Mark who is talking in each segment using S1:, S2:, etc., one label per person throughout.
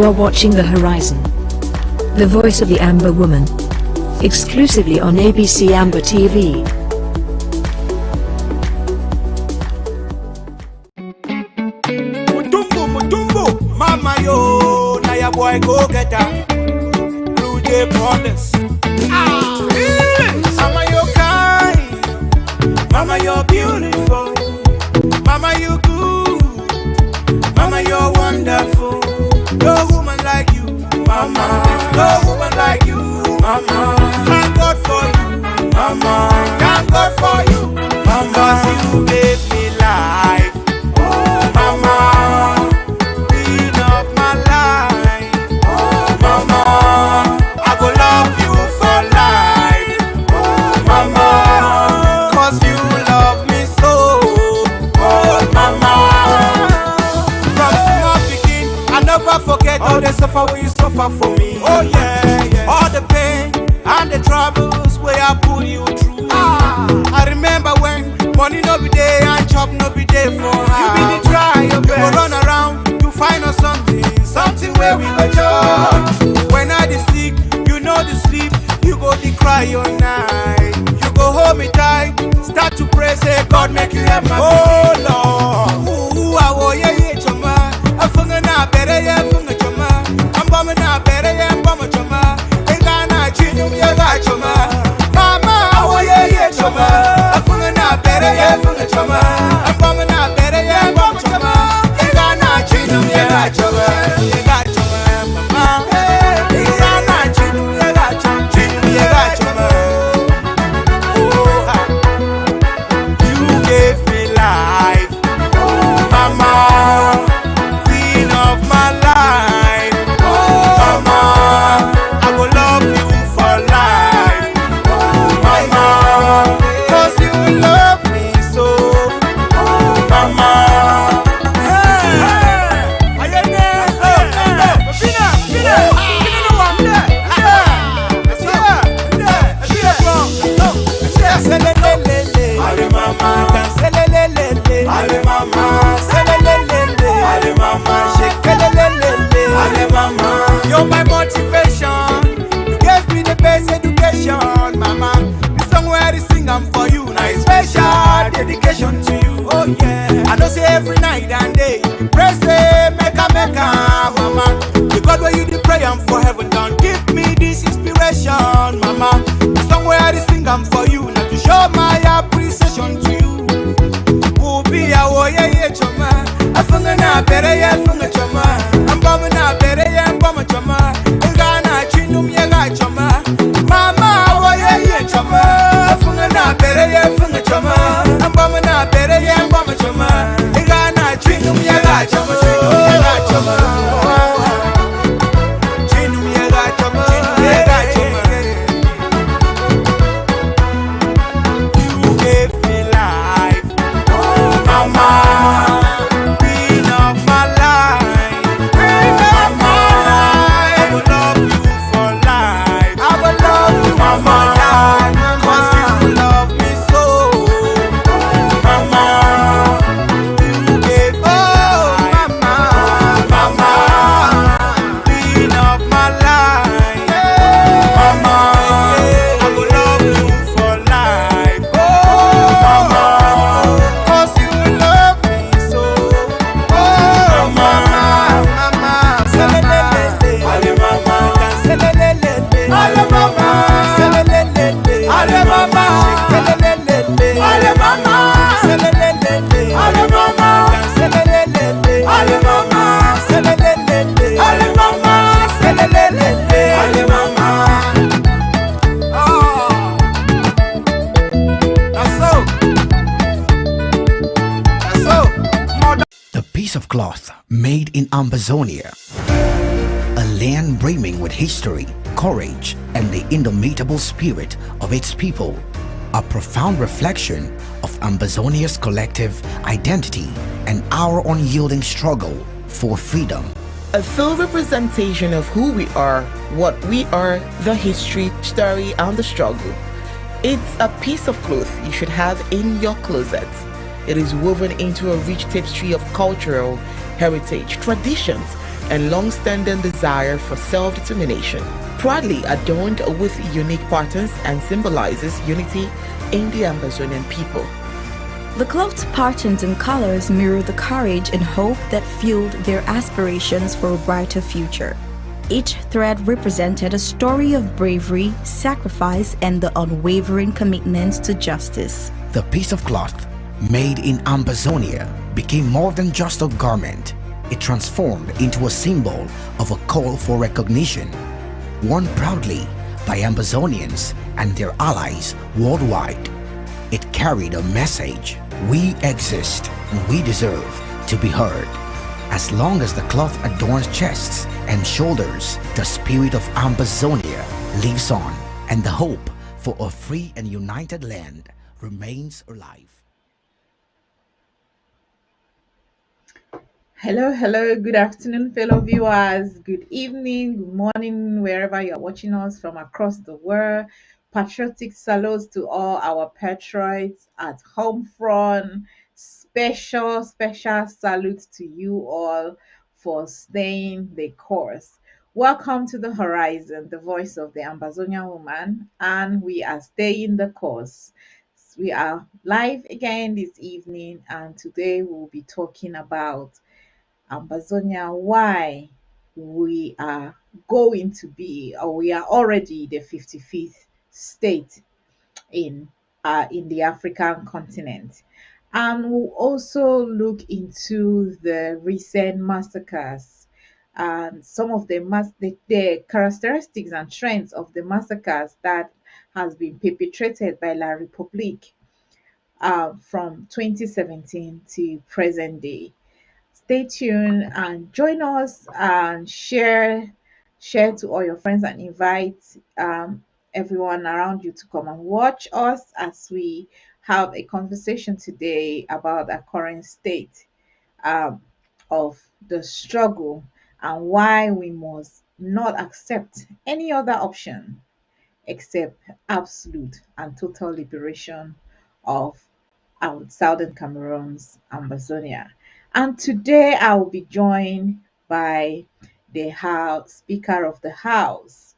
S1: are watching The Horizon, the voice of the Amber Woman, exclusively on ABC Amber TV.
S2: Mutumbo, mama yo, na ya boy go get down. Blue Jay Brothers. Mama you kind, mama you're beautiful, mama you good, mama you're wonderful. No woman like you, mama. No woman like you, mama. Thank God for you, mama. Thank God for you, mama. 'Cause you gave me life, oh mama. Queen of my life, oh mama. I go love you for life, oh mama. 'Cause you love me so, oh mama. From small begin, I never forget all the suffer when you suffer for me. Oh yeah, yeah. All the pain and the troubles where I pull you through. I remember when money no be there and chop no be there for her. You be the try your best. You go run around to find us something where we go chop. When I dey sick, you know the sleep. You go dey cry all night. You go hold me tight, start to pray, say God make you help my oh Lord. Ooh, I wo ye ye choma. Afunga na bere ye funga choma. Ambama na bere ye ambama choma. Ega na chinum ye ga choma. Mama, I wo ye ye choma. Afunga na bere ye funga choma. Ambama na bere ye ambama choma. Ega na chinum ye ga choma. Ye ga choma, mama. Ega na chinum ye ga choma. Chinum ye ga choma. Oh, you gave me life, oh mama. Queen of my life, oh mama. I go love you for life, oh mama. 'Cause you love me so, oh mama. You're my motivation. You gave me the best education, mama. The song where I sing I'm for you. Now it's special dedication to you. Oh yeah. I know say every night and day you pray say make a mama. The God where you the pray I'm for heaven. Don't give me this inspiration, mama. The song where I sing I'm for you. Now to show my appreciation to you. Who be a warrior ye choma. Afunga na bere ye funga choma. Ambama na bere ye ambama choma. Ega na chinum ye ga choma. Mama warrior ye choma. Afunga na bere ye funga choma. Ambama na bere ye ambama choma. Ega na chinum ye ga choma. Chinum ye ga choma. Chinum ye ga choma. Chinum ye ga choma. You gave me life, oh mama. Queen of my life, queen of my life. I will love you for life. I will love you for life. 'Cause you love me so, oh mama. You gave me life, oh mama. Queen of my life, mama. I will love you for life, oh mama. 'Cause you love me so, oh mama, mama. Selelele, ale mama, selelele, ale mama, selelele, ale mama, selelele, ale mama, selelele, ale mama, selelele, ale mama, selelele, ale mama, selelele, ale mama. Oh, that's so, mother.
S3: The piece of cloth made in Ambazonia, a land brimming with history, courage, and the indomitable spirit of its people, a profound reflection of Ambazonia's collective identity and our unyielding struggle for freedom.
S4: A full representation of who we are, what we are, the history, story, and the struggle. It's a piece of cloth you should have in your closet. It is woven into a rich tapestry of cultural heritage, traditions, and long-standing desire for self-determination, proudly adorned with unique patterns and symbolizes unity in the Ambazonian people.
S5: The cloth's patterns and colors mirror the courage and hope that fueled their aspirations for a brighter future. Each thread represented a story of bravery, sacrifice, and the unwavering commitment to justice.
S3: The piece of cloth, made in Ambazonia, became more than just a garment. It transformed into a symbol of a call for recognition, worn proudly by Ambazonians and their allies worldwide. It carried a message: we exist and we deserve to be heard. As long as the cloth adorns chests and shoulders, the spirit of Ambazonia lives on, and the hope for a free and united land remains alive.
S6: Hello, good afternoon, fellow viewers. Good evening, good morning, wherever you're watching us from across the world. Patriotic salutes to all our patriots at home front. Special salute to you all for staying the course. Welcome to the Horizon, the voice of the Ambazonian woman, and we are staying the course. We are live again this evening, and today we'll be talking about Ambazonia, why we are going to be, or we are already the 55th state in the African continent. And we'll also look into the recent massacres and some of the characteristics and trends of the massacres that has been perpetrated by La République from 2017 to present day. Stay tuned and join us and share to all your friends and invite everyone around you to come and watch us as we have a conversation today about the current state um, of the struggle and why we must not accept any other option except absolute and total liberation of our southern Cameroon's Ambazonia. And today I will be joined by the House Speaker of the House,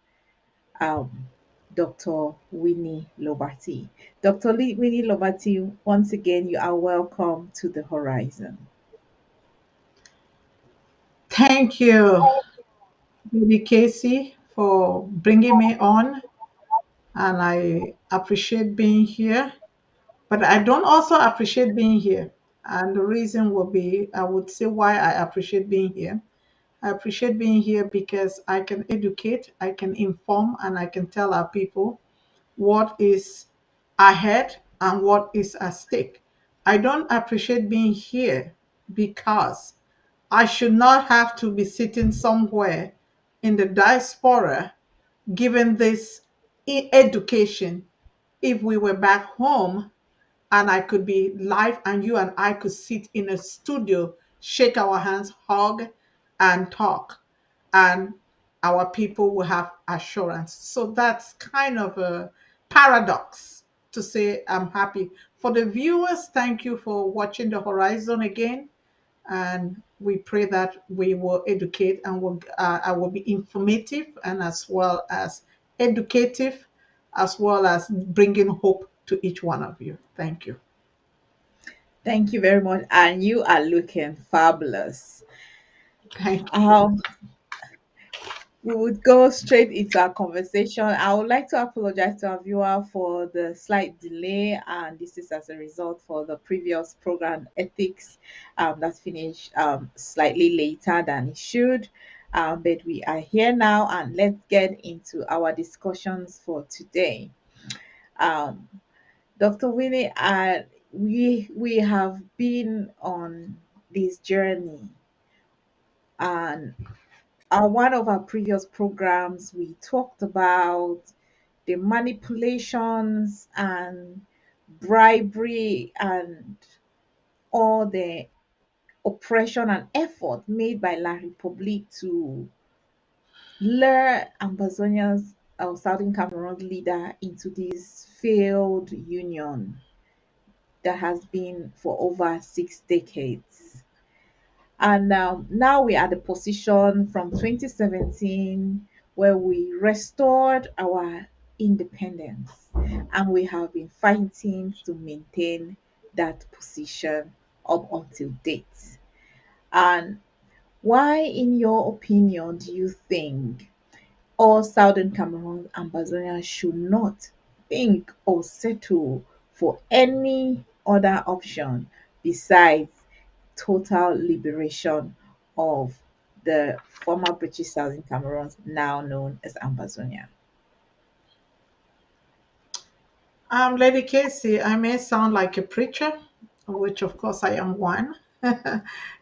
S6: um, Dr. Winnie Lobati. Dr. Winnie Lobati, once again, you are welcome to the Horizon.
S7: Thank you, Baby Casey, for bringing me on, and I appreciate being here. But I don't also appreciate being here, and the reason will be I would say why I appreciate being here. I appreciate being here because I can educate, I can inform, and I can tell our people what is ahead and what is at stake. I don't appreciate being here because I should not have to be sitting somewhere in the diaspora given this education if we were back home and I could be live and you and I could sit in a studio, shake our hands, hug, and talk. And our people will have assurance. So that's kind of a paradox to say I'm happy. For the viewers, thank you for watching the Horizon again. And we pray that we will educate and I will be informative and as well as educative, as well as bringing hope to each one of you. Thank you.
S6: Thank you very much. And you are looking fabulous.
S7: Thank you.
S6: Um, we would go straight into our conversation. I would like to apologize to our viewer for the slight delay, and this is as a result for the previous program ethics that finished slightly later than it should. But we are here now, and let's get into our discussions for today. Um, Dr. Winnie, we have been on this journey, and one of our previous programs, we talked about the manipulations and bribery and all the oppression and effort made by La République to lure Ambazonia's or Southern Cameroon leader into this failed union that has been for over 6 decades. And now we are at the position from 2017 where we restored our independence, and we have been fighting to maintain that position up until date. And why, in your opinion, do you think all Southern Cameroon Ambazonians should not think or settle for any other option besides total liberation of the former British Southern Cameroons, now known as Ambazonia?
S7: Lady Casey, I may sound like a preacher, which of course I am one.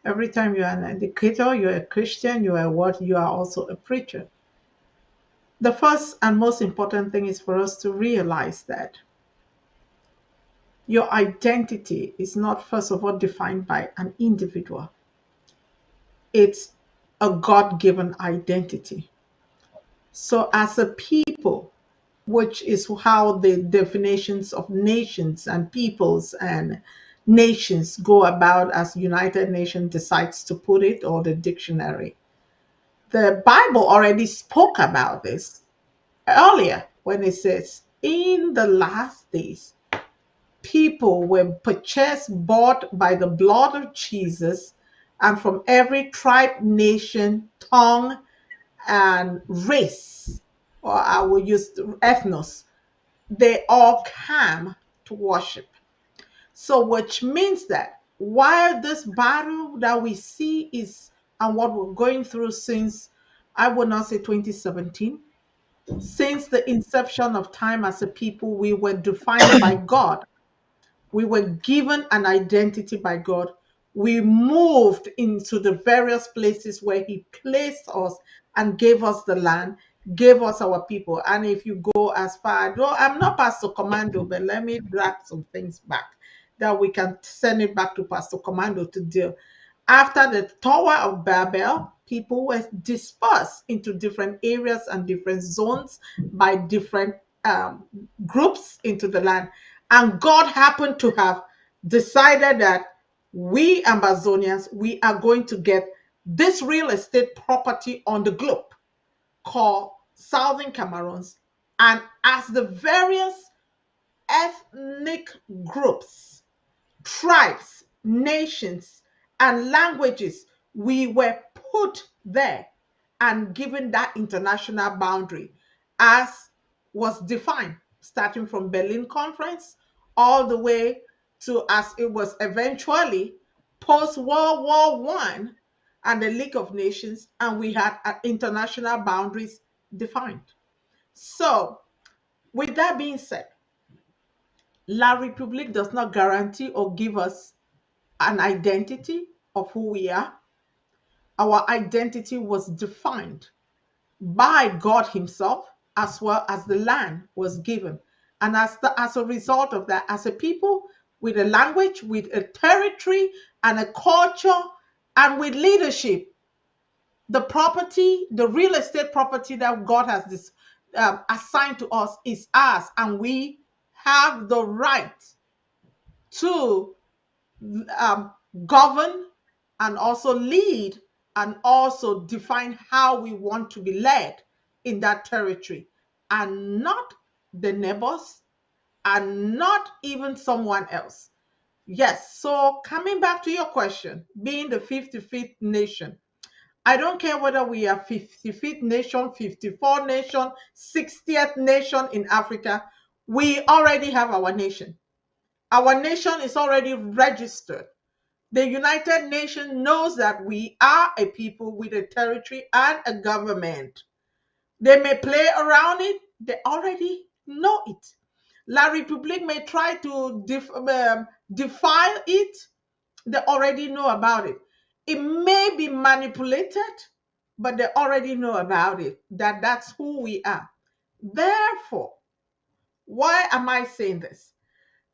S7: Every time you're an educator, you're a Christian, you are what? You are also a preacher. The first and most important thing is for us to realize that your identity is not, first of all, defined by an individual, it's a God given identity. So, as a people, which is how the definitions of nations and peoples and nations go about, as United Nations decides to put it, or the dictionary. The Bible already spoke about this earlier when it says, in the last days, people were purchased, bought by the blood of Jesus, and from every tribe, nation, tongue, and race, or I will use ethnos, they all come to worship. So, which means that while this battle that we see is and what we're going through since, I would not say 2017, since the inception of time as a people, we were defined by God. We were given an identity by God. We moved into the various places where He placed us and gave us the land, gave us our people. And if you go as far, though I'm not Pastor Commando, but let me drag some things back that we can send it back to Pastor Commando to deal. After the Tower of Babel, people were dispersed into different areas and different zones by different um, groups into the land. And God happened to have decided that we Ambazonians, we are going to get this real estate property on the globe called Southern Cameroons. And as the various ethnic groups, tribes, nations, and languages, we were put there and given that international boundary as was defined, starting from Berlin Conference all the way to as it was eventually post World War One and the League of Nations, and we had international boundaries defined. So, with that being said, La République does not guarantee or give us an identity of who we are. Our identity was defined by God Himself, as well as the land was given. And as a result of that, as a people with a language, with a territory and a culture, and with leadership, the property, the real estate property that God has assigned to us is ours, and we have the right to um, govern and also lead and also define how we want to be led in that territory, and not the neighbors and not even someone else. Yes, so coming back to your question, being the 55th nation, I don't care whether we are 55th nation, 54th nation, 60th nation in Africa, we already have our nation. Our nation is already registered. The United Nations knows that we are a people with a territory and a government. They may play around it, they already know it. La République may try to defile it, they already know about it. It may be manipulated, but they already know about it, that that's who we are. Therefore, why am I saying this?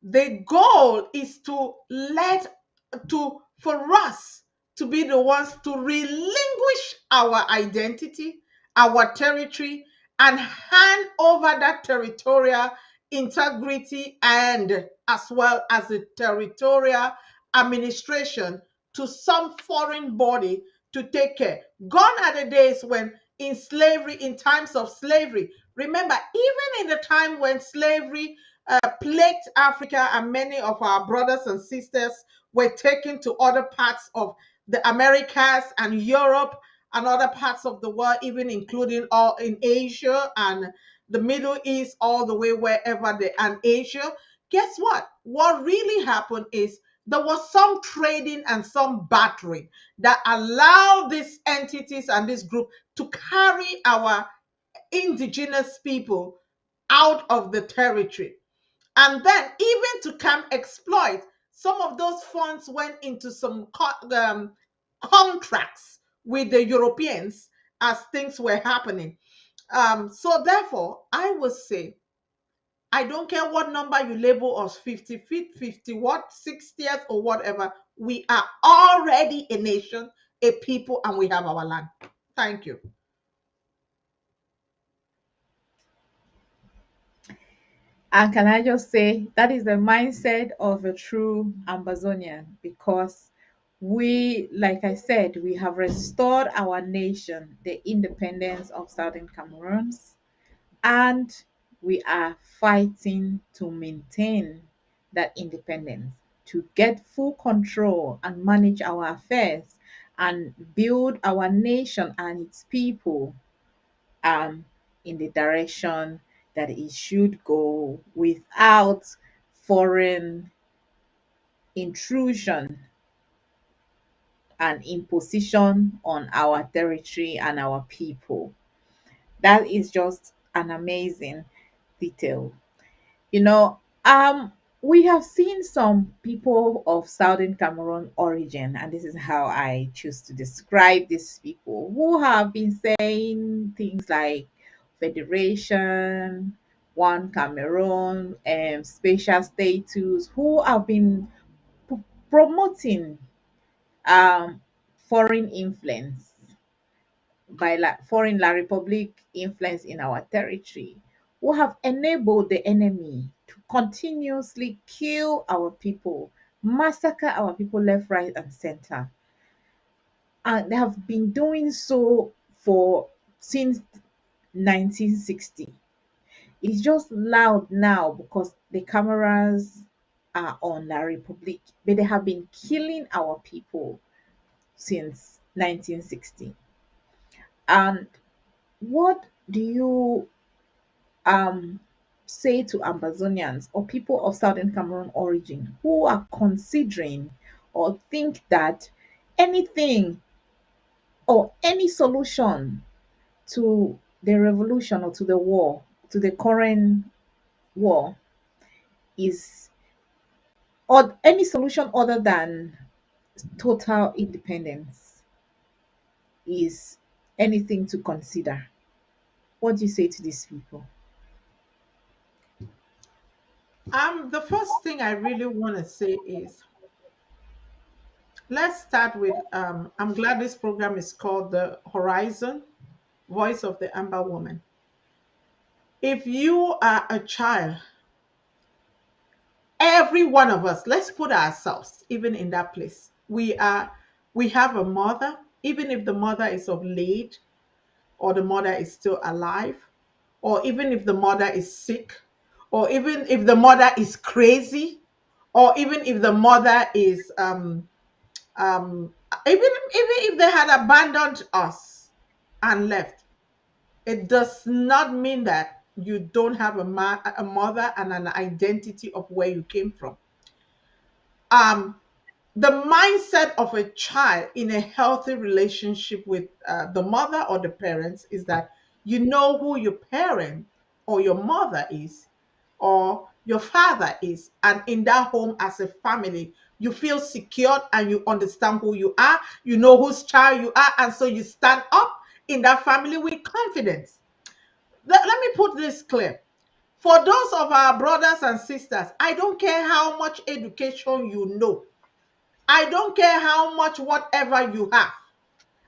S7: The goal is to let to for us to be the ones to relinquish our identity, our territory, and hand over that territorial integrity and as well as the territorial administration to some foreign body to take care. Gone are the days when in slavery, in times of slavery, remember, even in the time when slavery plagued Africa and many of our brothers and sisters were taken to other parts of the Americas and Europe and other parts of the world, even including all in Asia and the Middle East, all the way wherever they and Asia. Guess what? What really happened is there was some trading and some bartering that allowed these entities and this group to carry our indigenous people out of the territory. And then, even to come exploit, some of those funds went into some contracts with the Europeans as things were happening. So, therefore, I would say, I don't care what number you label us, 50 feet, 50 what, 60 years, or whatever. We are already a nation, a people, and we have our land. Thank you.
S6: And can I just say that is the mindset of a true Ambazonian, because we, like I said, we have restored our nation, the independence of Southern Cameroons, and we are fighting to maintain that independence, to get full control and manage our affairs and build our nation and its people um, in the direction that it should go without foreign intrusion and imposition on our territory and our people. That is just an amazing detail. You know, we have seen some people of Southern Cameroon origin, and this is how I choose to describe these people, who have been saying things like federation, one Cameroon, spatial status, who have been p- promoting um, foreign influence by foreign La Republic influence in our territory, who have enabled the enemy to continuously kill our people, massacre our people left, right, and center. And they have been doing so for since 1960. It's just loud now because the cameras are on La Republic, but they have been killing our people since 1960. And what do you um say to Ambazonians or people of Southern Cameroon origin who are considering or think that anything or any solution to the revolution or to the war, to the current war, is, or any solution other than total independence, is anything to consider? What do you say to these people?
S7: The first thing I really want to say is, let's start with I'm glad this program is called The Horizon Voice of the Amber Woman. If you are a child, every one of us, let's put ourselves even in that place. We have a mother, even if the mother is of late, or the mother is still alive, or even if the mother is sick, or even if the mother is crazy, or even if the mother is um even if they had abandoned us and left, it does not mean that you don't have a mother and an identity of where you came from. um the mindset of a child in a healthy relationship with the mother or the parents is that you know who your parent or your mother is, or your father is, and in that home as a family you feel secure and you understand who you are, you know whose child you are, and so you stand up in that family with confidence. Let me put this clear. For those of our brothers and sisters, I don't care how much education you know, I don't care how much whatever you have,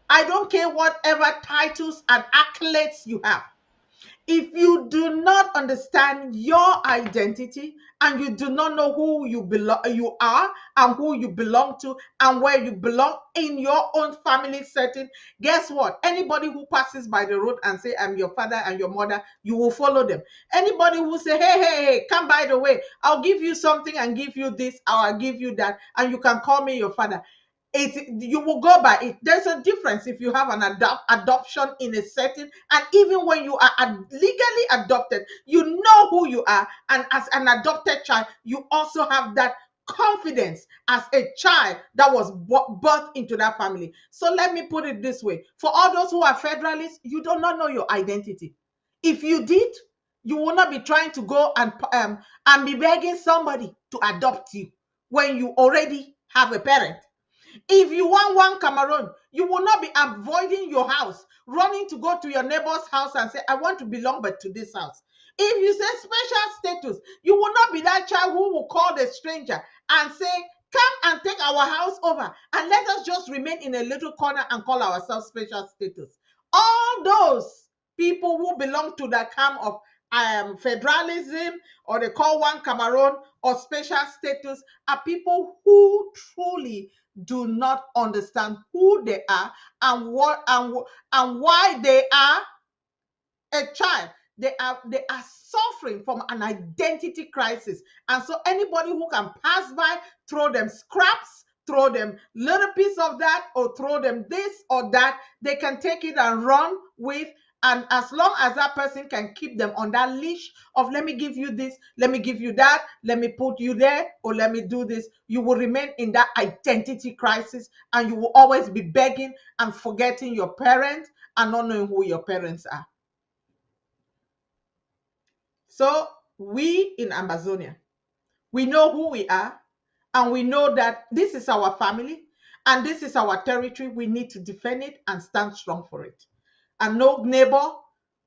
S7: I don't care whatever titles and accolades you have. If you do not understand your identity and you do not know who you are and who you belong to and where you belong in your own family setting, guess what? Anybody who passes by the road and say, I'm your father and your mother, you will follow them. Anybody who say, hey, come by the way, I'll give you something and give you this, or I'll give you that, and you can call me your father, you will go by it. There's a difference if you have an adoption in a setting, and even when you are legally adopted, you know who you are, and as an adopted child, you also have that confidence as a child that was birthed into that family. So let me put it this way: for all those who are federalists, you do not know your identity. If you did, you will not be trying to go and be begging somebody to adopt you when you already have a parent. If you want one Cameroon, you will not be avoiding your house, running to go to your neighbor's house and say, I want to belong but to this house. If you say special status, you will not be that child who will call the stranger and say, come and take our house over and let us just remain in a little corner and call ourselves special status. All those people who belong to the camp of federalism, or they call one Cameroon, or special status, are people who truly do not understand who they are and what and why they are a child. They are suffering from an identity crisis. And so anybody who can pass by, throw them scraps, throw them little piece of that, or throw them this or that, they can take it and run with. And as long as that person can keep them on that leash of, let me give you this, let me give you that, let me put you there, or let me do this, you will remain in that identity crisis, and you will always be begging and forgetting your parents and not knowing who your parents are. So we in Ambazonia, we know who we are, and we know that this is our family and this is our territory. We need to defend it and stand strong for it. And no neighbor,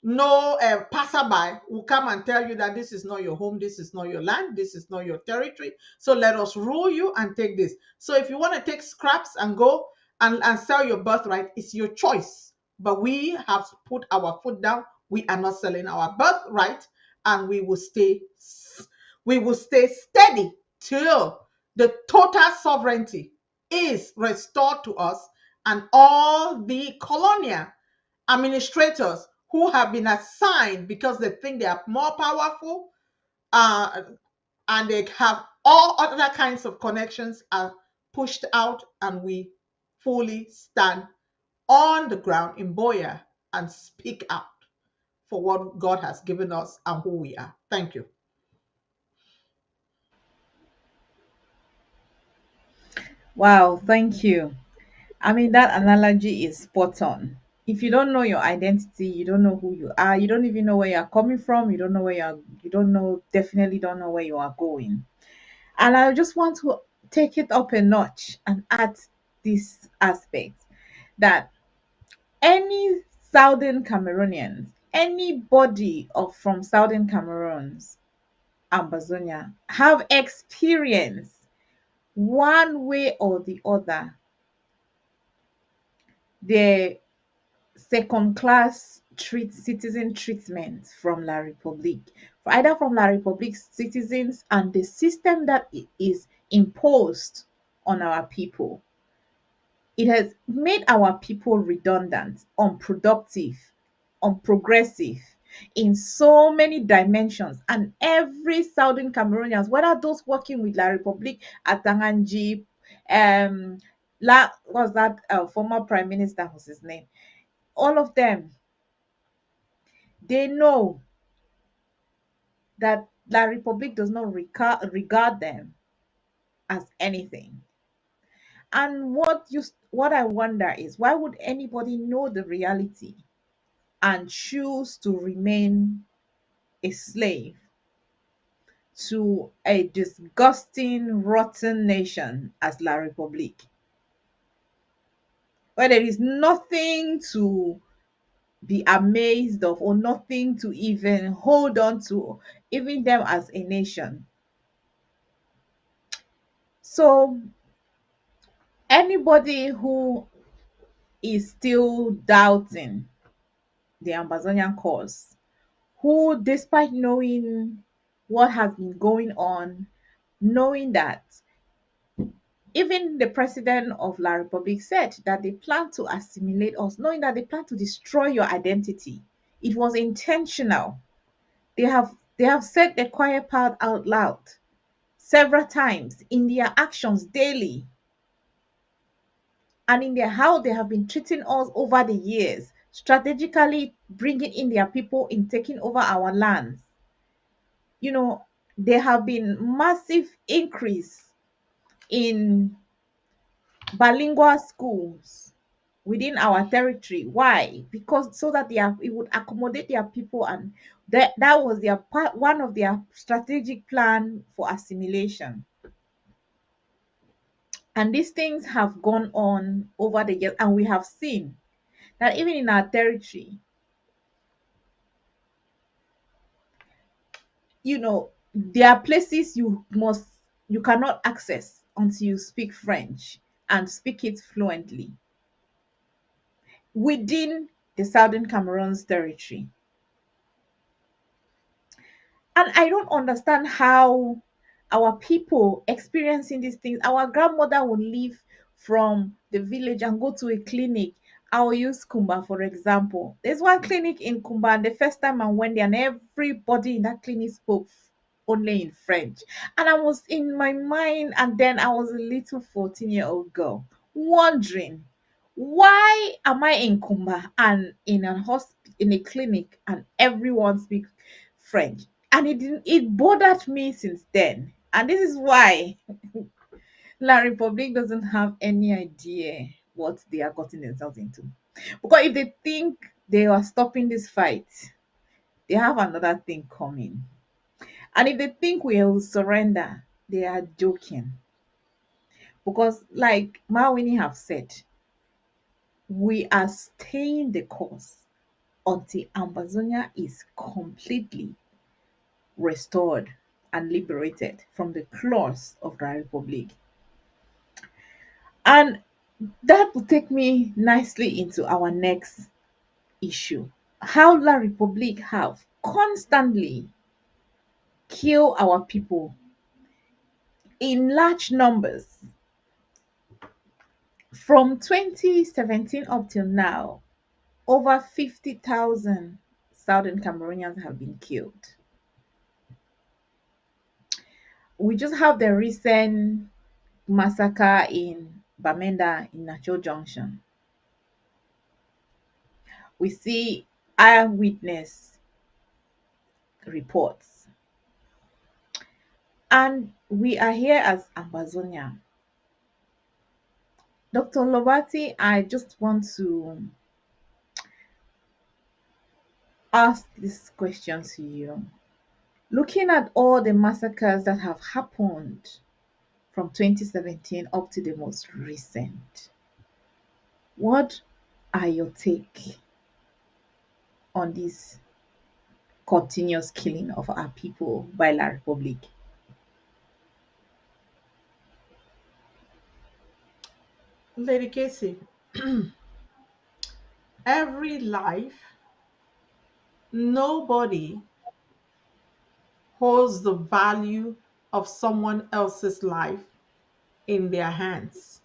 S7: no passerby will come and tell you that this is not your home, this is not your land, this is not your territory. So let us rule you and take this. So if you want to take scraps and go and sell your birthright, it's your choice. But we have put our foot down. We are not selling our birthright, and we will stay steady till the total sovereignty is restored to us, and all the colonial administrators who have been assigned because they think they are more powerful, uh, and they have all other kinds of connections, are pushed out, and we fully stand on the ground in Boya and speak out for what God has given us and who we are. Thank you.
S6: Wow, thank you. I mean, that analogy is spot on. If you don't know your identity, you don't know who you are, you don't even know where you're coming from, you don't know where you don't know, definitely don't know where you are going. And I just want to take it up a notch and add this aspect that any Southern Cameroonians, anybody of from Southern Cameroons, Ambazonia, have experienced one way or the other the second class citizen treatment from La Republique, either from La Republique's citizens and the system that is imposed on our people. It has made our people redundant, unproductive, unprogressive in so many dimensions. And every Southern Cameroonians, whether those working with La Republique at Tanganji, was that former prime minister, was his name? All of them, they know that La Republique does not regard them as anything. And what I wonder is, why would anybody know the reality and choose to remain a slave to a disgusting, rotten nation as La Republique, where there is nothing to be amazed of or nothing to even hold on to, even them as a nation? So anybody who is still doubting the Ambazonian cause, who, despite knowing what has been going on, knowing that even the president of La Republic said that they plan to assimilate us, knowing that they plan to destroy your identity. It was intentional. They have said the quiet part out loud several times in their actions daily and in their how they have been treating us over the years, strategically bringing in their people in taking over our lands. You know, there have been massive increase in bilingual schools within our territory. Why? Because so that it would accommodate their people, and that was their part, one of their strategic plan for assimilation. And these things have gone on over the years, and we have seen that even in our territory, there are places you cannot access until you speak French and speak it fluently within the Southern Cameroon's territory. And I don't understand how our people experiencing these things. Our grandmother would leave from the village and go to a clinic. I'll use Kumba for example. There's one clinic in Kumba, and the first time I went there, and everybody in that clinic spoke only in French. And I was in my mind, and then I was a little 14-year-old girl wondering, why am I in Kumba and in a clinic and everyone speaks French? And it bothered me since then. And this is why La Republic doesn't have any idea what they are getting themselves into. Because if they think they are stopping this fight, they have another thing coming. And if they think we will surrender, they are joking. Because like Mawini have said, we are staying the course until Ambazonia is completely restored and liberated from the claws of the Republic. And that will take me nicely into our next issue. How La Republic have constantly killed our people in large numbers. From 2017 up till now, over 50,000 Southern Cameroonians have been killed. We just have the recent massacre in Bamenda in Nacho Junction. We see eyewitness reports. And we are here as Ambazonia. Dr. Lobati, I just want to ask this question to you. Looking at all the massacres that have happened from 2017 up to the most recent, what are your take on this continuous killing of our people by La Republic?
S7: Lady Casey, every life, nobody holds the value of someone else's life in their hands.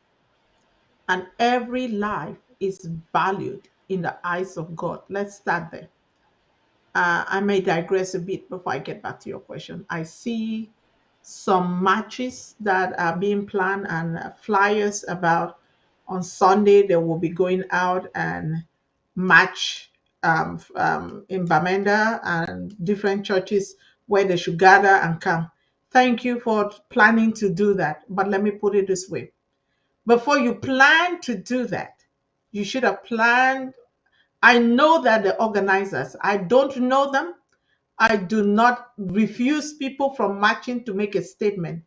S7: And every life is valued in the eyes of God. Let's start there. I may digress a bit before I get back to your question. I see some matches that are being planned and flyers about on Sunday. They will be going out and match in Bamenda and different churches where they should gather and come. Thank you for planning to do that. But let me put it this way. Before you plan to do that, you should have planned. I know that the organizers, I don't know them. I do not refuse people from marching to make a statement.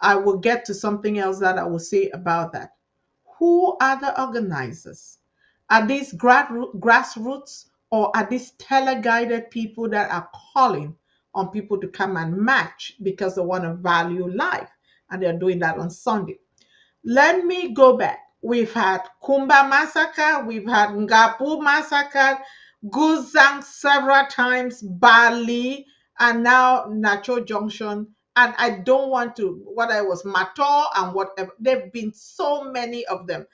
S7: I will get to something else that I will say about that. Who are the organizers? Are these grassroots, or are these teleguided people that are calling on people to come and march because they want to value life? And they're doing that on Sunday. Let me go back. We've had Kumba massacre, we've had Ngapu massacre, Guzang several times, Bali, and now Nacho Junction. And I don't want to, what I was Mator and whatever. There've been so many of them.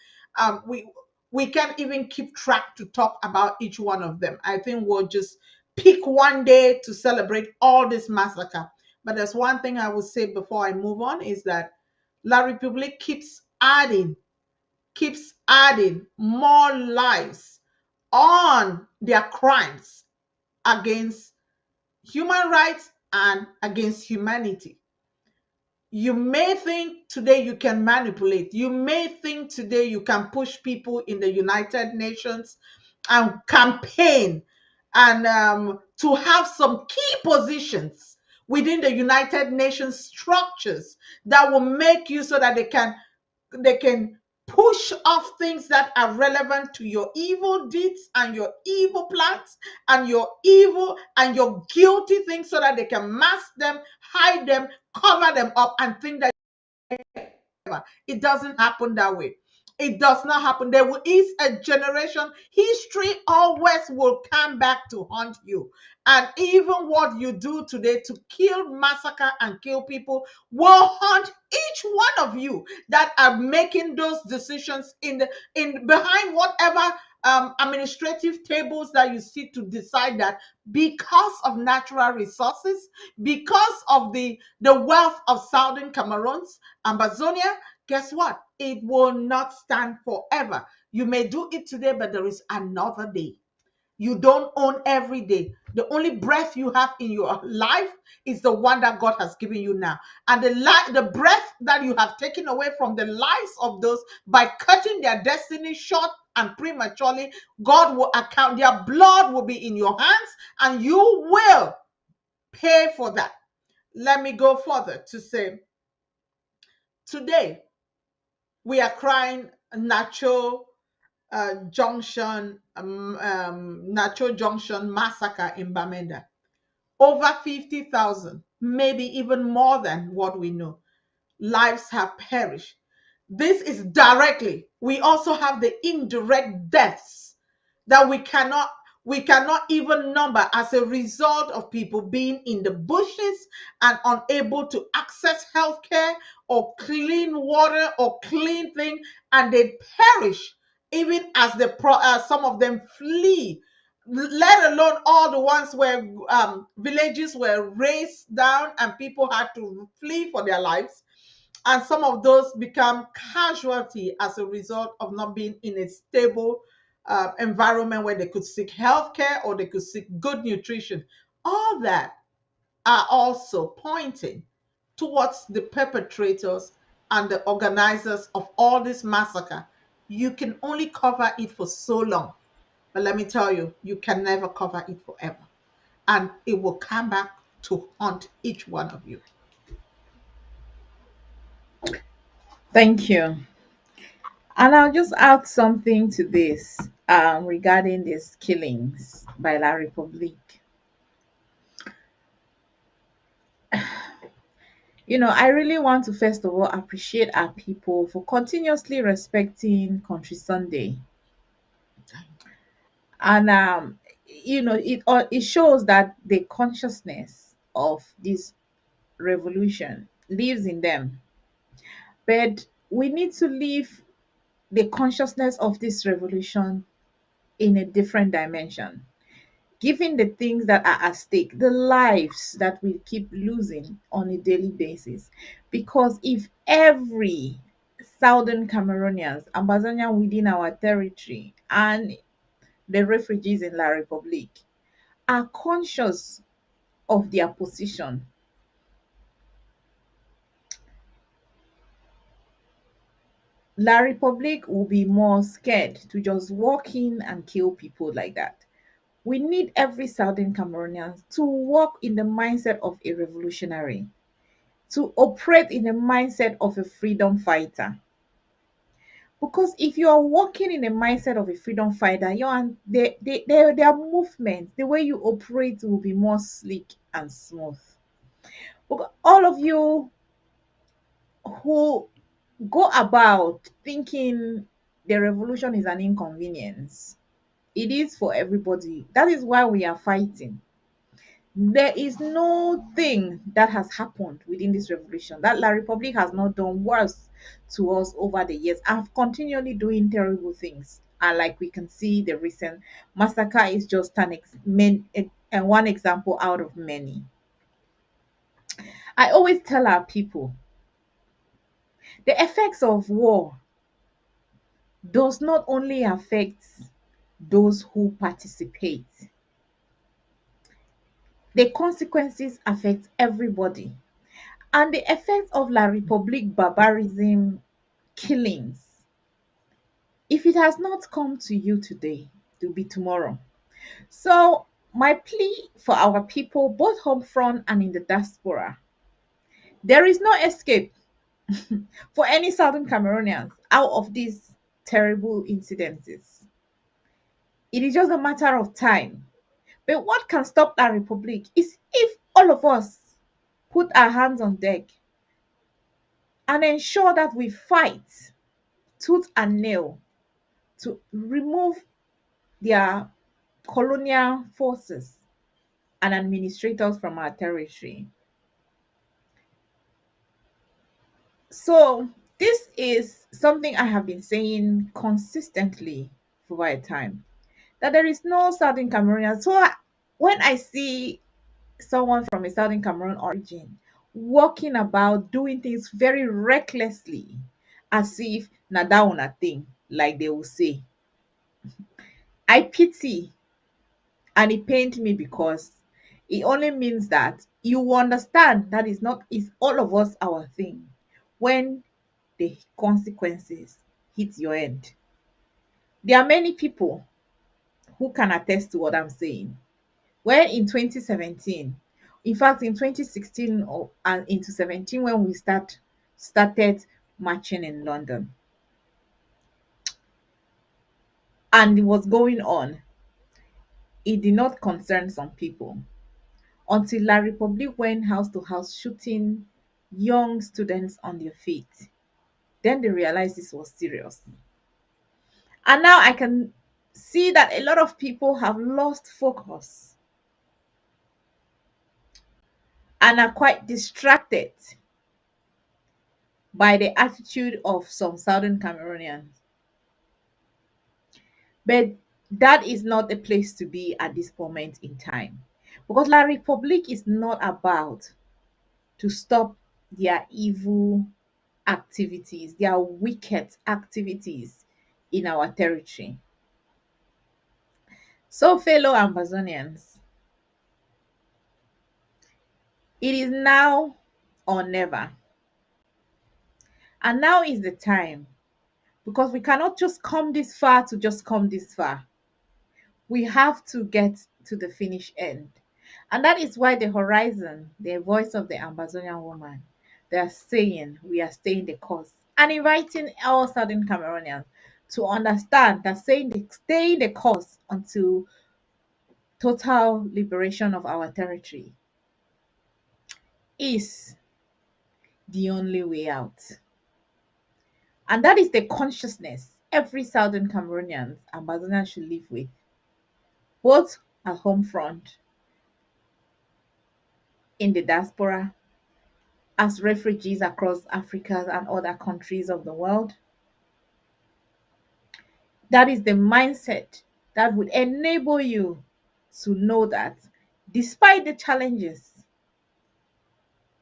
S7: We can't even keep track to talk about each one of them. I think we'll just pick one day to celebrate all this massacre. But there's one thing I will say before I move on is that La Republique keeps adding more lives on their crimes against human rights and against humanity. You may think today you can manipulate. You may think today you can push people in the United Nations and campaign and to have some key positions within the United Nations structures that will make you so that they can push off things that are relevant to your evil deeds and your evil plans and your evil and your guilty things so that they can mask them, hide them, cover them up, and think that it doesn't happen that way. It does not happen. Is a generation. History always will come back to haunt you. And even what you do today to kill, massacre, and kill people will haunt each one of you that are making those decisions in behind whatever administrative tables that you see to decide that because of natural resources, because of the wealth of Southern Cameroons, Ambazonia, guess what? It will not stand forever. You may do it today, but there is another day. You don't own every day. The only breath you have in your life is the one that God has given you now. And the breath that you have taken away from the lives of those by cutting their destiny short and prematurely, God will account. Their blood will be in your hands and you will pay for that. Let me go further to say, today we are crying Nacho Junction massacre in Bamenda. Over 50,000, maybe even more than what we know. Lives have perished. This is directly. We also have the indirect deaths that we cannot even number as a result of people being in the bushes and unable to access healthcare or clean water or clean thing, and they perish even as some of them flee. Let alone all the ones where villages were razed down and people had to flee for their lives, and some of those become casualty as a result of not being in a stable environment where they could seek health care or they could seek good nutrition. All that are also pointing towards the perpetrators and the organizers of all this massacre. You can only cover it for so long, but let me tell you, you can never cover it forever, and it will come back to haunt each one of you.
S6: Thank you. And I'll just add something to this regarding these killings by La Republique. I really want to first of all appreciate our people for continuously respecting Country Sunday. And it shows that the consciousness of this revolution lives in them. But we need to live the consciousness of this revolution in a different dimension, given the things that are at stake, the lives that we keep losing on a daily basis. Because if every Southern Cameroonians, Ambazonian within our territory, and the refugees in La Republique are conscious of their position, La Republique will be more scared to just walk in and kill people like that. We need every Southern Cameroonian to walk in the mindset of a revolutionary, to operate in the mindset of a freedom fighter. Because if you are walking in the mindset of a freedom fighter, their movement, the way you operate will be more sleek and smooth. Because all of you who go about thinking the revolution is an inconvenience, It is for everybody. That is why we are fighting. There is no thing that has happened within this revolution that La Republic has not done worse to us over the years and continually doing terrible things. And like we can see, the recent massacre is just one example out of many. I always tell our people the effects of war does not only affect those who participate, the consequences affect everybody. And the effects of La Republique barbarism killings, if it has not come to you today, it will be tomorrow. So, my plea for our people, both home front and in the diaspora, there is no escape for any Southern Cameroonians out of these terrible incidences. It is just a matter of time. But what can stop that republic is if all of us put our hands on deck and ensure that we fight tooth and nail to remove their colonial forces and administrators from our territory. So, this is something I have been saying consistently for a time, that there is no Southern Cameroonian. So, when I see someone from a Southern Cameroon origin walking about doing things very recklessly, as if na thing, like they will say, I pity and it pains me because it only means that you understand that is all of us our thing when the consequences hit your end. There are many people who can attest to what I'm saying. When in 2017, in fact in 2016 and into 17, when we started marching in London and it was going on, it did not concern some people until La Republique went house to house shooting young students on their feet. Then they realized this was serious. And now I can see that a lot of people have lost focus and are quite distracted by the attitude of some Southern Cameroonians. But that is not the place to be at this moment in time. Because La Republique is not about to stop their evil activities, their wicked activities in our territory. So, fellow Ambazonians, it is now or never. And now is the time because we cannot just come this far to just come this far. We have to get to the finish end. And that is why the horizon, the voice of the Ambazonian woman, they are saying we are staying the course and inviting all Southern Cameroonians to understand that staying the course until total liberation of our territory is the only way out. And that is the consciousness every Southern Cameroonian Ambazonian should live with, both at home front, in the diaspora, as refugees across Africa and other countries of the world. That is the mindset that would enable you to know that despite the challenges,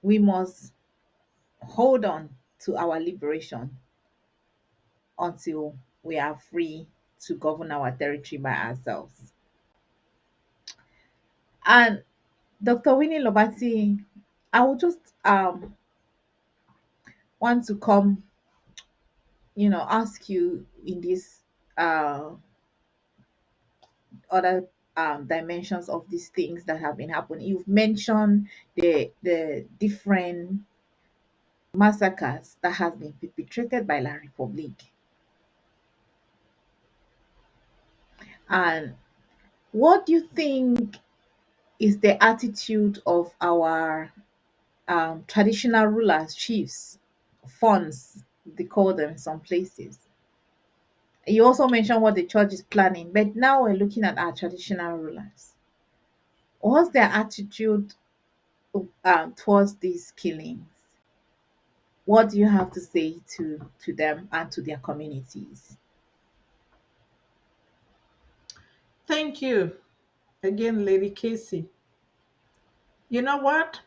S6: we must hold on to our liberation until we are free to govern our territory by ourselves. And Dr. Winnie Lobati, I would just want to come, ask you in this other dimensions of these things that have been happening. You've mentioned the different massacres that has been perpetrated by La Republique. And what do you think is the attitude of our traditional rulers, chiefs, funds, they call them in some places, You also mentioned what the church is planning, but now we're looking at our traditional rulers. What's their attitude towards these killings? What do you have to say to them and to their communities?
S7: Thank you again, Lady Casey. You know what?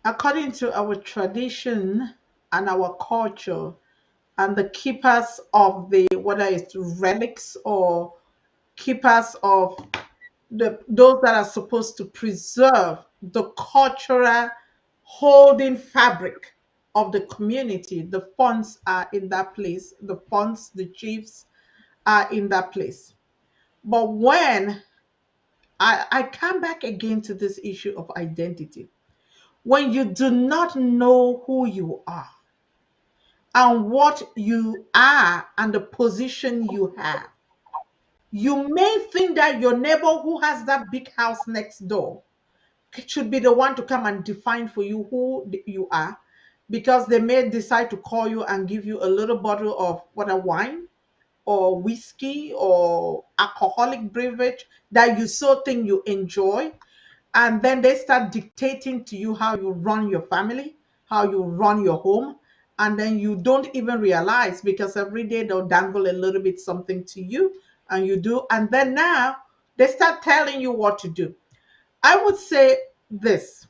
S7: According to our tradition and our culture, and the keepers of the, whether it's relics or keepers of those that are supposed to preserve the cultural holding fabric of the community, the funds are in that place. The funds, the chiefs are in that place. But when I come back again to this issue of identity, when you do not know who you are and what you are and the position you have, you may think that your neighbor who has that big house next door should be the one to come and define for you who you are, because they may decide to call you and give you a little bottle of what, a wine or whiskey or alcoholic beverage that you so think you enjoy, and then they start dictating to you how you run your family, how you run your home, and then you don't even realize, because every day they'll dangle a little bit something to you and you do, and then now they start telling you what to do. I would say this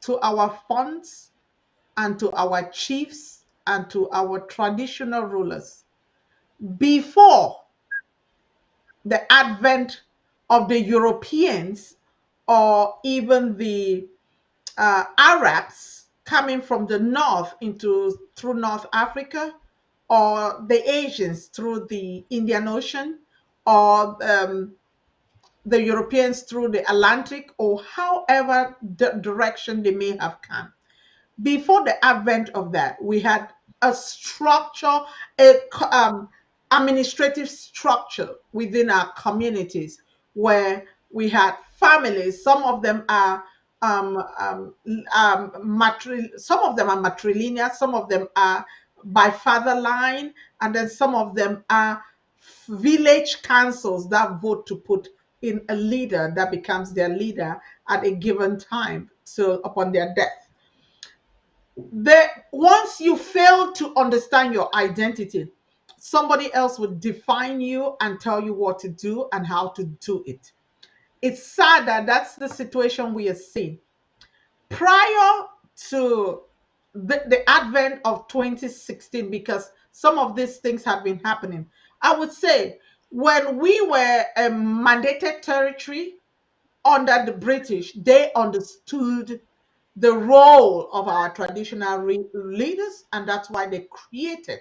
S7: to our funds and to our chiefs and to our traditional rulers: before the advent of the Europeans or even the Arabs coming from the north into through North Africa, or the Asians through the Indian Ocean, or the Europeans through the Atlantic, or however direction they may have come. Before the advent of that, we had a structure, a administrative structure within our communities, where we had families. Some of them are some of them are matrilineal, some of them are by father line, and then some of them are village councils that vote to put in a leader that becomes their leader at a given time, so upon their death. Once you fail to understand your identity, somebody else would define you and tell you what to do and how to do it. It's sad that that's the situation we are seeing. Prior to the advent of 2016, because some of these things have been happening, I would say when we were a mandated territory under the British, they understood the role of our traditional leaders, and that's why they created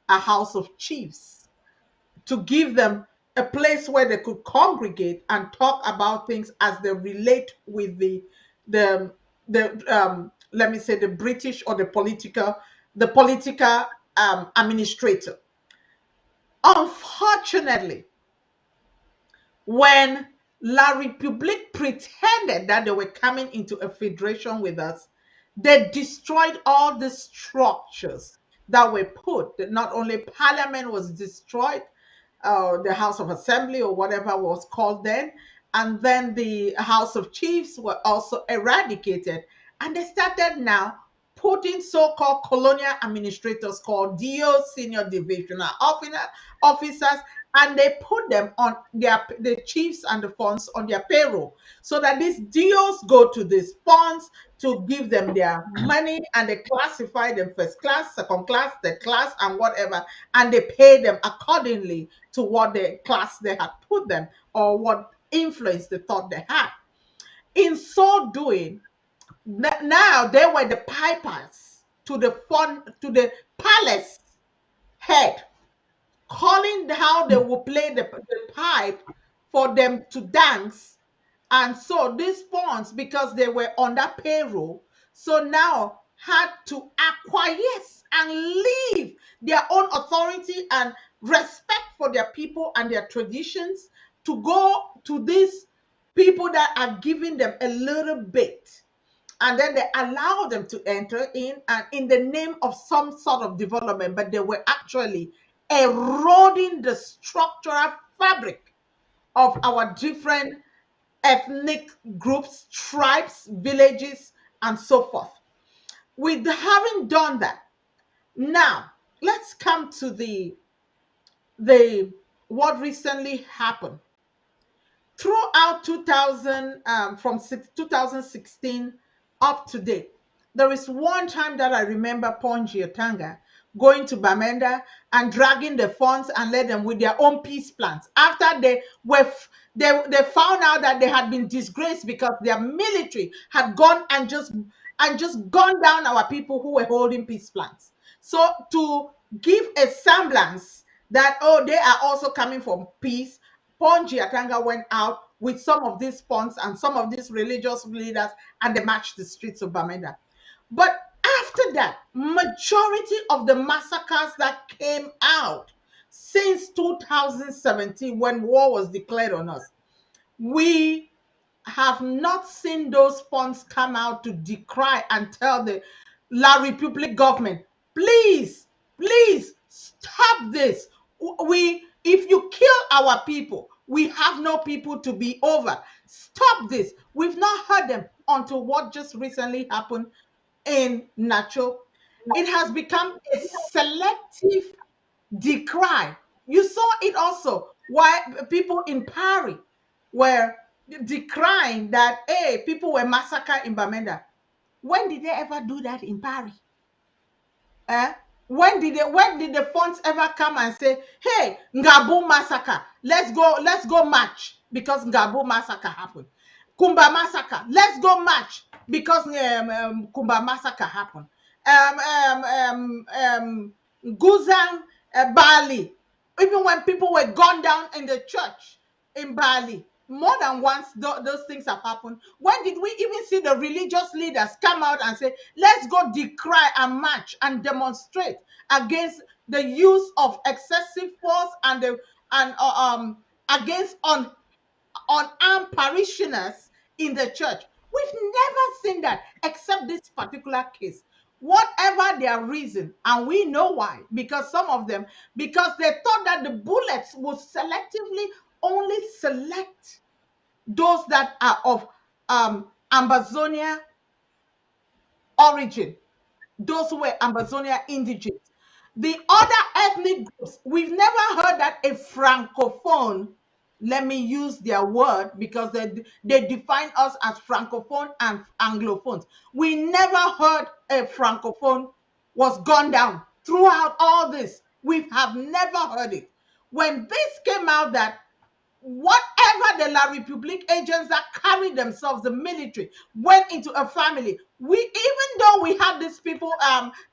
S7: a house of chiefs to give them a place where they could congregate and talk about things as they relate with the let me say the British or the political administrator. Unfortunately, when La République pretended that they were coming into a federation with us, they destroyed all the structures that were put. Not only Parliament was destroyed, the House of Assembly or whatever was called then, and then the House of Chiefs were also eradicated. And they started now putting so-called colonial administrators called DO, senior divisional officers, and they put them on the chiefs and the funds on their payroll, so that these DOs go to these funds to give them their money, and they classify them first class, second class, third class, and whatever, and they pay them accordingly to what the class they had put them or what influence they thought they had. In so doing, now they were the pipers to the fund, to the palace head, calling how they will play the pipe for them to dance. And so these funds, because they were under payroll, so now had to acquiesce and leave their own authority and respect for their people and their traditions to go to these people that are giving them a little bit, and then they allow them to enter in and in the name of some sort of development, but they were actually eroding the structural fabric of our different ethnic groups, tribes, villages, and so forth. With having done that, now let's come to the what recently happened throughout 2000, from 2016 up to date. There is one time that I remember Ponji Otanga going to Bamenda and dragging the funds and led them with their own peace plans after they found out that they had been disgraced because their military had gone and just gone down our people who were holding peace plans. So to give a semblance that, oh, they are also coming from peace, Ponji Atanga went out with some of these funds and some of these religious leaders, and they marched the streets of Bamenda. But after that, majority of the massacres that came out since 2017, when war was declared on us, we have not seen those funds come out to decry and tell the La Republic government, please, please stop this. If you kill our people, we have no people to be over. Stop this. We've not heard them until what just recently happened in Nacho. It has become a selective decry. You saw it also why people in Paris were decrying that, hey, people were massacred in Bamenda. When did they ever do that in Paris? Eh? When did the fonts ever come and say, hey, Ngabu massacre, let's go march because Ngabu massacre happened. Kumba massacre, let's go march because Kumba massacre happened. Guzang, Bali, even when people were gunned down in the church in Bali, more than once those things have happened. When did we even see the religious leaders come out and say, let's go decry and march and demonstrate against the use of excessive force and against unarmed parishioners in the church? We've never seen that except this particular case. Whatever their reason, and we know why, because some of them, because they thought that the bullets would selectively only select those that are of Ambazonia origin, those who were Ambazonia indigenous. The other ethnic groups, we've never heard that a francophone, let me use their word because they define us as francophone and anglophones. We never heard a francophone was gone down throughout all this. We have never heard it. When this came out that whatever the La Republique agents that carried themselves, the military, went into a family. We, even though we had these people,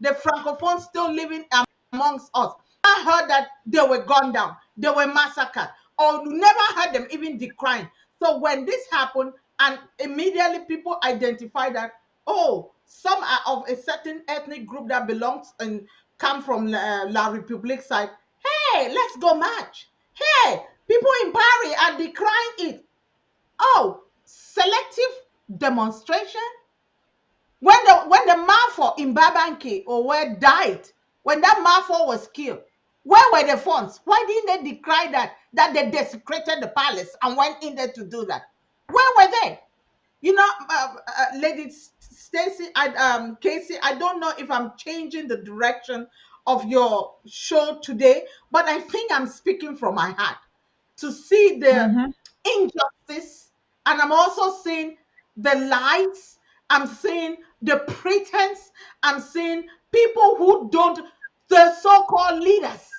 S7: the Francophones still living amongst us, I heard that they were gunned down, they were massacred, or never heard them even decrying. So when this happened, and immediately people identified that, oh, some are of a certain ethnic group that belongs and come from La Republique side. Hey, let's go march. Hey, people in Paris are decrying it. Oh, selective demonstration. When the Mafo in Babanki or where died, when that Mafo was killed, where were the funds? Why didn't they decry that they desecrated the palace and went in there to do that? Where were they? You know, Lady Stacy, Casey, I don't know if I'm changing the direction of your show today, but I think I'm speaking from my heart to see the
S6: Mhm.
S7: injustice, and I'm also seeing the lies. I'm seeing the pretense. I'm seeing people who don't, the so-called leaders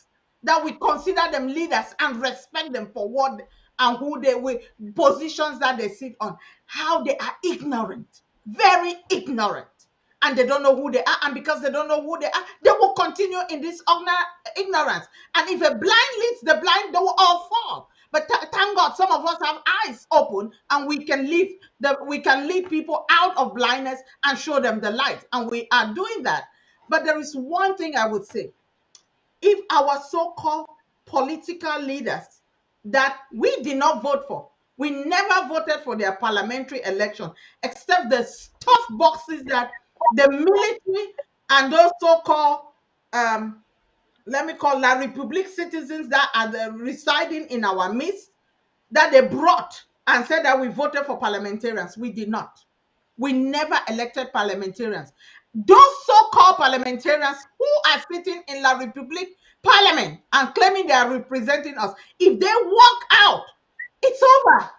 S7: that we consider them leaders and respect them for what and who they were, positions that they sit on, how they are ignorant, very ignorant, and they don't know who they are. And because they don't know who they are, they will continue in this ignorance. And if a blind leads the blind, they will all fall. But thank God, some of us have eyes open, and we can lead people out of blindness and show them the light, and we are doing that. But there is one thing I would say: if our so-called political leaders that we did not vote for, we never voted for their parliamentary election, except the stuff boxes that the military and those so-called let me call La Republic citizens that are residing in our midst, that they brought and said that we voted for parliamentarians. We did not. We never elected parliamentarians. Those so-called parliamentarians who are sitting in La Republic Parliament and claiming they are representing us, if they walk out, it's over.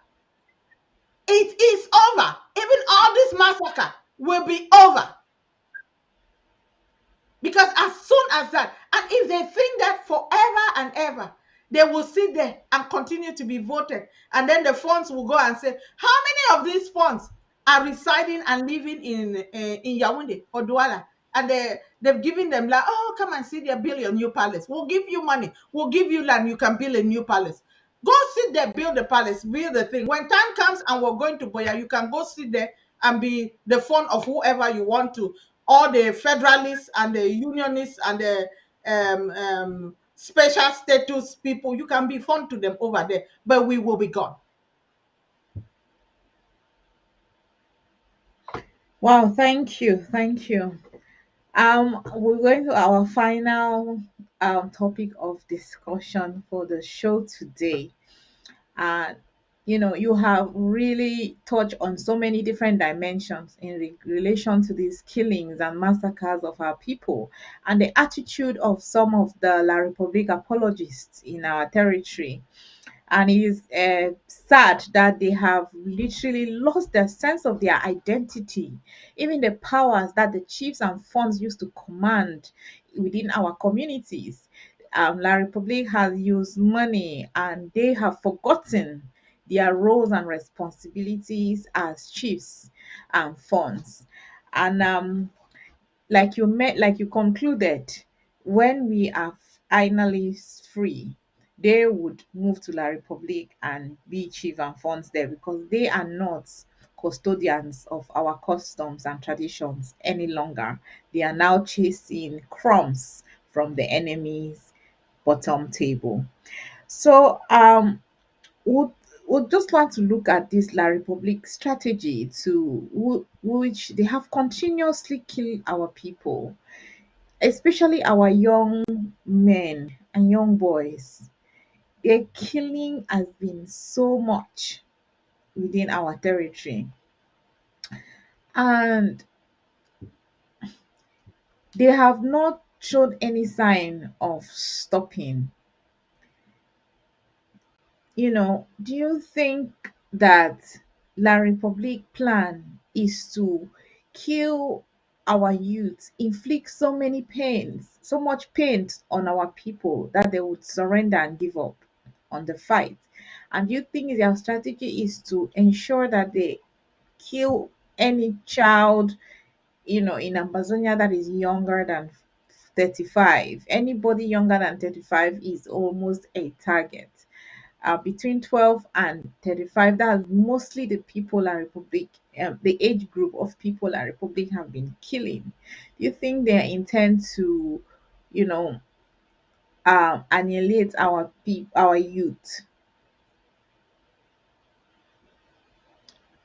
S7: It is over. Even all this massacre will be over. Because as soon as that, and if they think that forever and ever, they will sit there and continue to be voted, and then the funds will go and say, how many of these funds are residing and living in Yaoundé or Douala? And they've given them like, oh, come and see their build a new palace. We'll give you money. We'll give you land. You can build a new palace. Go sit there, build the palace, build the thing. When time comes and we're going to Boya, you can go sit there and be the fun of whoever you want to. All the federalists and the unionists and the special status people, you can be fun to them over there, but we will be gone.
S6: Wow, thank you, thank you. We're going to our final topic of discussion for the show today. And you have really touched on so many different dimensions in relation to these killings and massacres of our people and the attitude of some of the La Republique apologists in our territory. And it is sad that they have literally lost their sense of their identity, even the powers that the chiefs and funds used to command within our communities. La Republic has used money and they have forgotten their roles and responsibilities as chiefs and funds. And like you concluded, when we are finally free, they would move to La Republique and be chief and fonts there because they are not custodians of our customs and traditions any longer. They are now chasing crumbs from the enemy's bottom table. So would would just want to look at this La Republique strategy to which they have continuously killed our people, especially our young men and young boys. Their killing has been so much within our territory, and they have not shown any sign of stopping. Do you think that La Republique plan is to kill our youth, inflict so many pains, so much pain on our people that they would surrender and give up on the fight? And do you think their strategy is to ensure that they kill any child, in Ambazonia that is younger than 35? Anybody younger than 35 is almost a target. Between 12 and 35, that's mostly the people La Republic, the age group of people La Republic have been killing. Do you think they intend to, you know, annihilate our youth?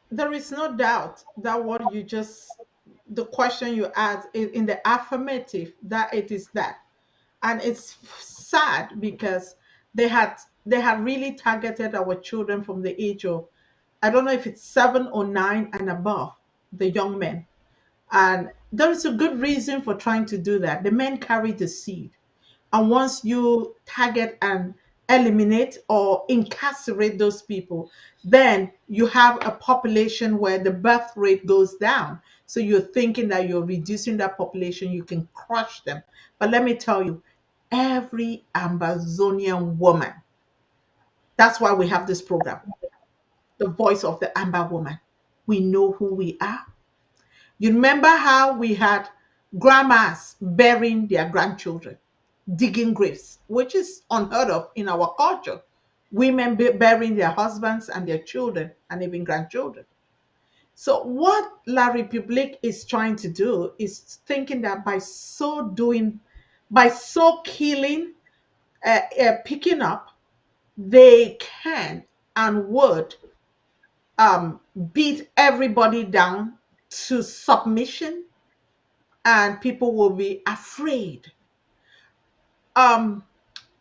S7: There is no doubt that what you just, the question you asked is in the affirmative, that it is that. And it's sad because they had really targeted our children from the age of, I don't know if it's 7 or 9 and above, the young men. And there is a good reason for trying to do that. The men carry the seed. And once you target and eliminate or incarcerate those people, then you have a population where the birth rate goes down. So you're thinking that you're reducing that population, you can crush them. But let me tell you, every Ambazonian woman, that's why we have this program, the voice of the Amber woman. We know who we are. You remember how we had grandmas burying their grandchildren, digging graves, which is unheard of in our culture. Women burying their husbands and their children and even grandchildren. So, what La Republique is trying to do is thinking that by so doing, by so killing, picking up, they can and would beat everybody down to submission, and people will be afraid. um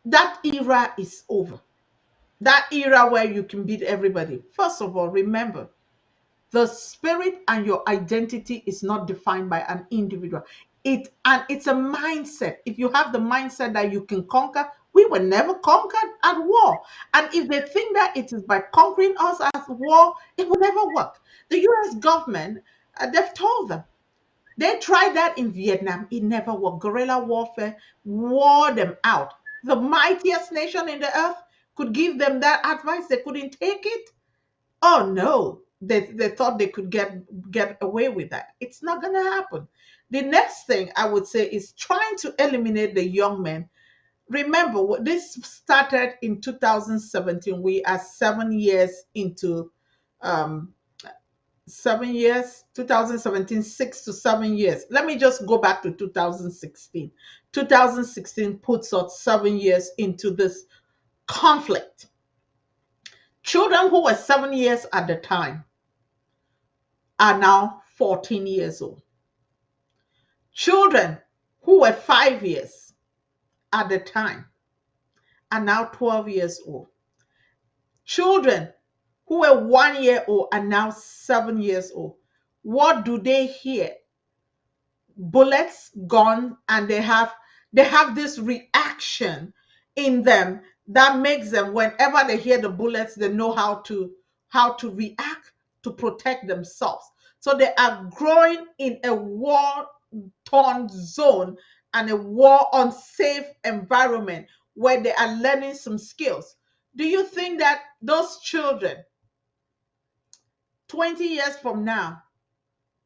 S7: that era is over. That era where you can beat everybody. First of all, remember, the spirit and your identity is not defined by an individual. It's a mindset. If you have the mindset that you can conquer, we were never conquered at war. And if they think that it is by conquering us at war, it will never work. The US government, they've told them, they tried that in Vietnam. It never worked. Guerrilla warfare wore them out. The mightiest nation in the earth could give them that advice. They couldn't take it. Oh no. They thought they could get away with that. It's not gonna happen. The next thing I would say is trying to eliminate the young men. Remember, this started in 2017. We are 7 years into, um, 7 years, 2017, 6 to 7 years. Let me just go back to 2016. 2016 puts us 7 years into this conflict. Children who were 7 years at the time are now 14 years old. Children who were 5 years at the time are now 12 years old. Children who were 1 year old are now 7 years old. What do they hear? Bullets, gun, and they have this reaction in them that makes them, whenever they hear the bullets, they know how to react to protect themselves. So they are growing in a war torn zone and a war unsafe environment where they are learning some skills. Do you think that those children 20 years from now,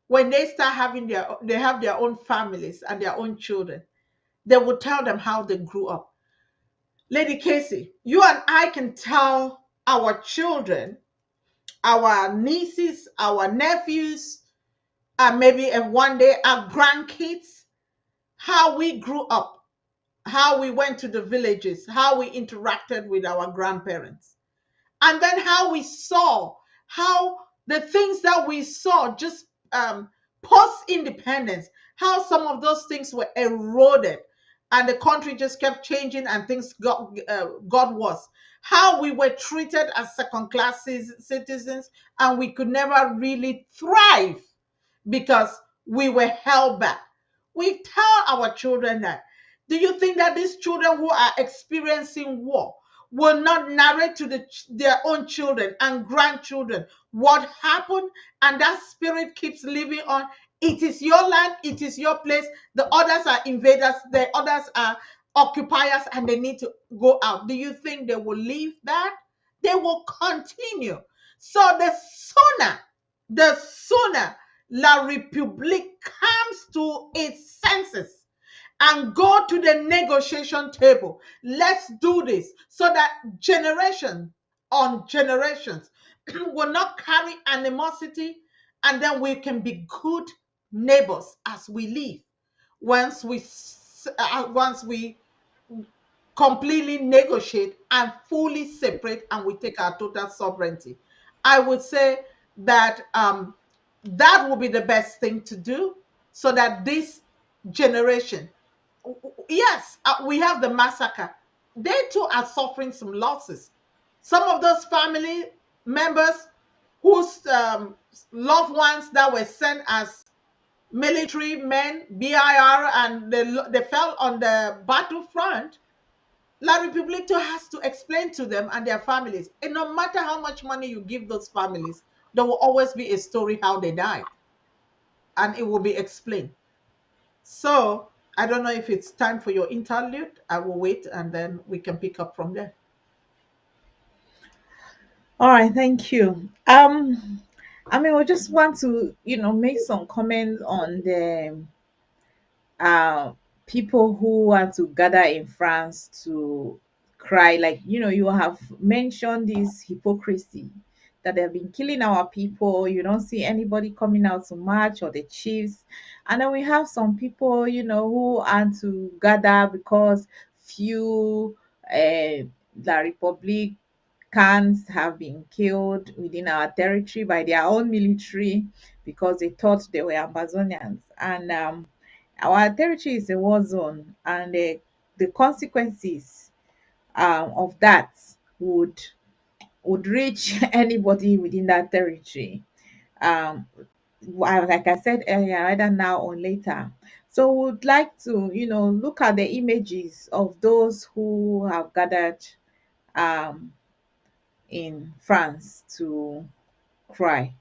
S7: when they start having they have their own families and their own children, they will tell them how they grew up? Lady Casey, you and I can tell our children, our nieces, our nephews, and maybe one day our grandkids, how we grew up, how we went to the villages, how we interacted with our grandparents, and then how we saw, how the things that we saw just, post independence, how some of those things were eroded and the country just kept changing and things got worse, how we were treated as second class citizens and we could never really thrive because we were held back. We tell our children that. Do you think that these children who are experiencing war will not narrate to their own children and grandchildren what happened? And that spirit keeps living on. It is your land, it is your place. The others are invaders, the others are occupiers, and they need to go out. Do you think they will leave that? They will continue. So the sooner La Republique comes to its senses and go to the negotiation table. Let's do this so that generation on generations will not carry animosity, and then we can be good neighbors as we live. Once we completely negotiate and fully separate and we take our total sovereignty, I would say that, that will be the best thing to do, so that this generation, yes, we have the massacre. They too are suffering some losses. Some of those family members whose, loved ones that were sent as military men, BIR, and they fell on the battlefront, La Republique has to explain to them and their families. And no matter how much money you give those families, there will always be a story how they died, and it will be explained. So I don't know if it's time for your interlude. I will wait and then we can pick up from there.
S6: All right, thank you. I mean, we just want to, make some comments on the uh, people who want to gather in France to cry. Like, you have mentioned this hypocrisy that they've been killing our people. You don't see anybody coming out to march, or the chiefs. And then we have some people, who want to gather because few La Republique cans have been killed within our territory by their own military because they thought they were Ambazonians. And our territory is a war zone, and the consequences of that would reach anybody within that territory. Um, like I said earlier, either now or later. So would like to, look at the images of those who have gathered um, in France to cry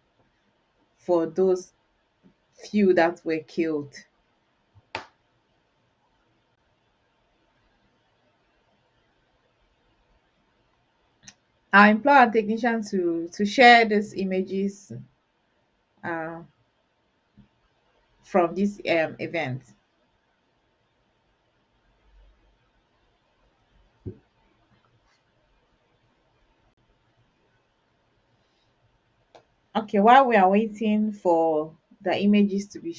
S6: for those few that were killed. I implore our technician to share these images uh, from this event. Okay, while we are waiting for the images to be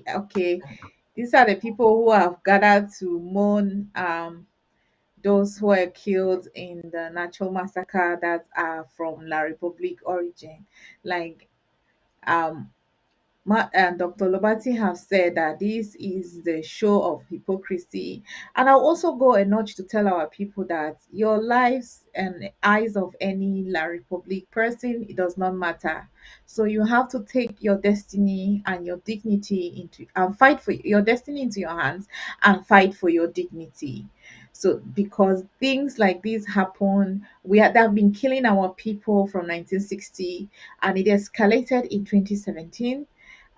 S6: okay, these are the people who have gathered to mourn those who were killed in the natural massacre that are from La Republic origin. Like um and Dr. Lobati have said that this is the show of hypocrisy. And I'll also go a notch to tell our people that your lives and eyes of any La Republic person, it does not matter. So you have to take your destiny and your dignity into and fight for your destiny into your hands and fight for your dignity. So because things like this happen, they've been killing our people from 1960 and it escalated in 2017,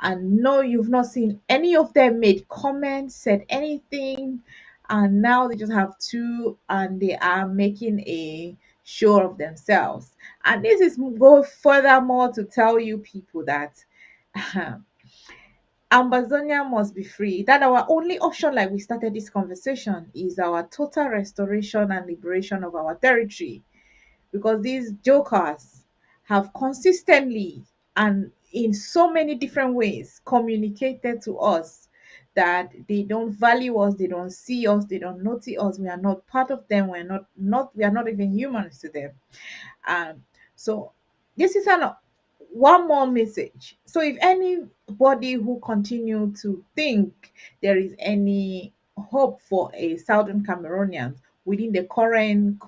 S6: and no, you've not seen any of them made comments, said anything, and now they just have two and they are making a show of themselves. And this is go furthermore to tell you people that Ambazonia must be free. That our only option, like we started this conversation, is our total restoration and liberation of our territory, because these jokers have consistently and in so many different ways communicated to us that they don't value us, they don't see us, they don't notice us, we are not part of them, we are not even humans to them. So this is one more message. So if anybody who continue to think there is any hope for a Southern Cameroonians within the current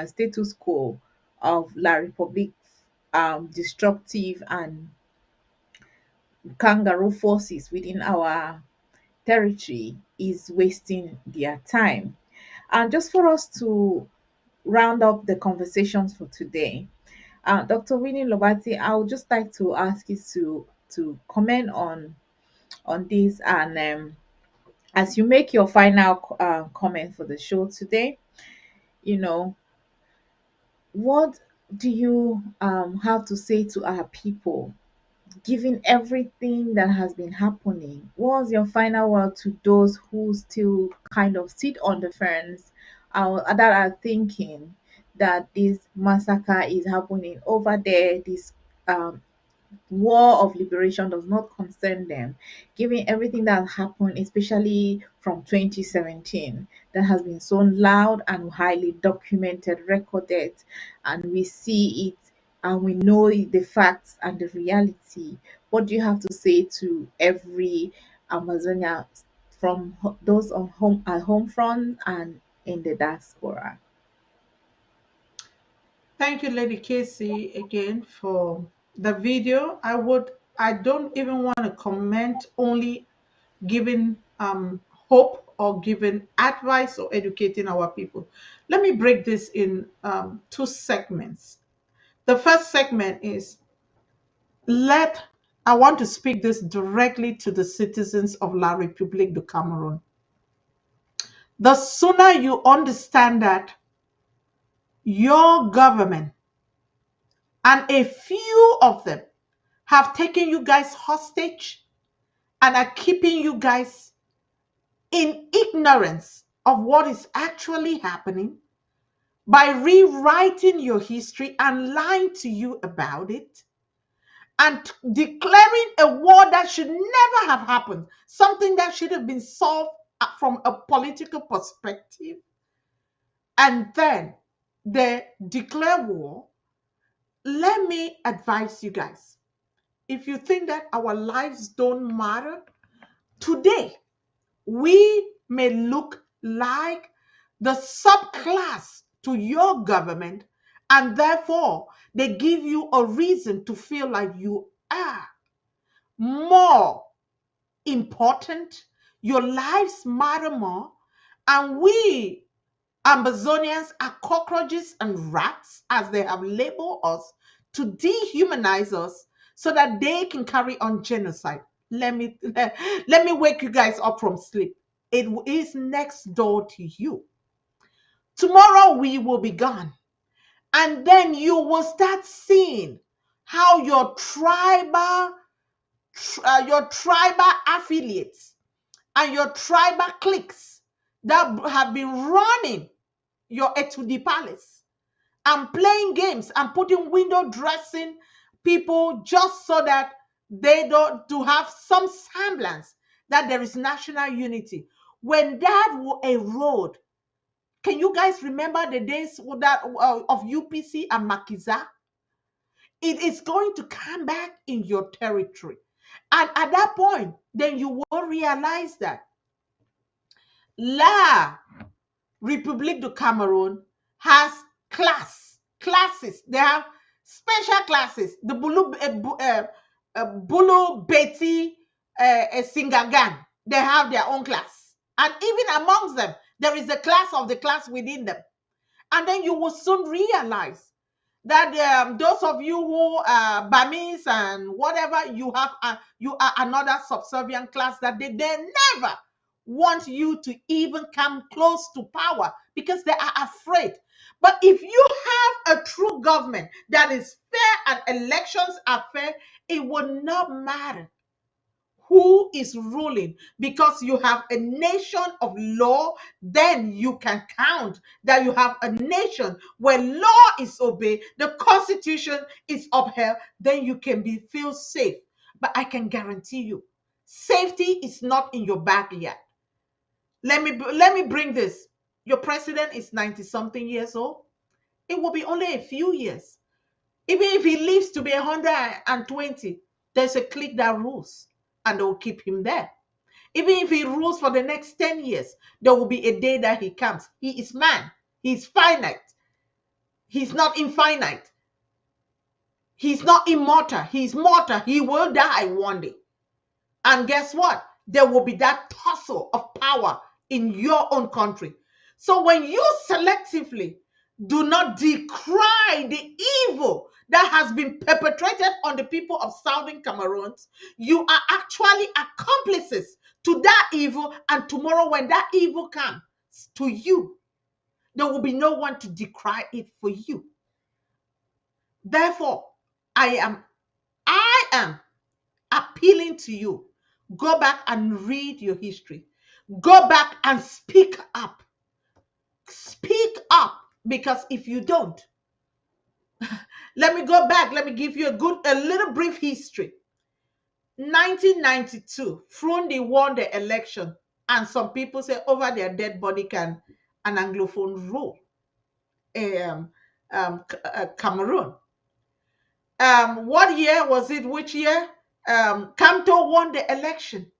S6: status quo of La Republique, destructive and kangaroo forces within our territory, is wasting their time. And just for us to round up the conversations for today, Dr. Winnie Lobati, I would just like to ask you to comment on this, and as you make your final comment for the show today, you know, what do you have to say to our people, given everything that has been happening? What's your final word to those who still kind of sit on the fence, that are thinking that this massacre is happening over there, this um, war of liberation does not concern them, given everything that happened, especially from 2017, that has been so loud and highly documented, recorded, and we see it and we know the facts and the reality? What do you have to say to every Amazonia, from those on home front and in the diaspora?
S7: Thank you, Lady Casey, again for the video. I don't even want to comment only giving hope or giving advice or educating our people. Let me break this in two segments. The first segment is let I want to speak this directly to the citizens of La République du Cameroon. The sooner you understand that your government and a few of them have taken you guys hostage and are keeping you guys in ignorance of what is actually happening by rewriting your history and lying to you about it and declaring a war that should never have happened, something that should have been solved from a political perspective, and then they declare war. Let me advise you guys, if you think that our lives don't matter, today we may look like the subclass to your government, and therefore they give you a reason to feel like you are more important, your lives matter more, and we Ambazonians are cockroaches and rats, as they have labeled us, to dehumanize us so that they can carry on genocide. Let me wake you guys up from sleep. It is next door to you. Tomorrow we will be gone. And then you will start seeing how your tribal affiliates and your tribal cliques that have been running your Etudi Palace and playing games and putting window dressing people just so that they don't to have some semblance that there is national unity. When that will erode, can you guys remember the days of UPC and Makiza? It is going to come back in your territory. And at that point, then you will realize that La République du Cameroon has classes. They have special classes. The Bulu Beti Singagan, they have their own class. And even amongst them, there is a class of the class within them. And then you will soon realize that those of you who are Bamis and whatever, you are another subservient class that they never want you to even come close to power because they are afraid. But if you have a true government that is fair and elections are fair, it will not matter who is ruling, because you have a nation of law. Then you can count that you have a nation where law is obeyed, the constitution is upheld, then you can feel safe. But I can guarantee you, safety is not in your backyard. Let me bring this. Your president is 90 something years old. It will be only a few years. Even if he lives to be 120, there's a clique that rules, and they'll keep him there. Even if he rules for the next 10 years, there will be a day that he comes. He is man. He's finite. He's not infinite. He's not immortal. He's mortal. He will die one day. And guess what? There will be that tussle of power in your own country. So when you selectively do not decry the evil that has been perpetrated on the people of Southern Cameroon, you are actually accomplices to that evil. And tomorrow when that evil comes to you, there will be no one to decry it for you. Therefore, I am appealing to you. Go back and read your history. Go back and speak up. Speak up, because if you don't, let me go back. Let me give you a little brief history. 1992, Frundi won the election, and some people say over their dead body can an Anglophone rule Cameroon. What year was it? Which year? Camto won the election.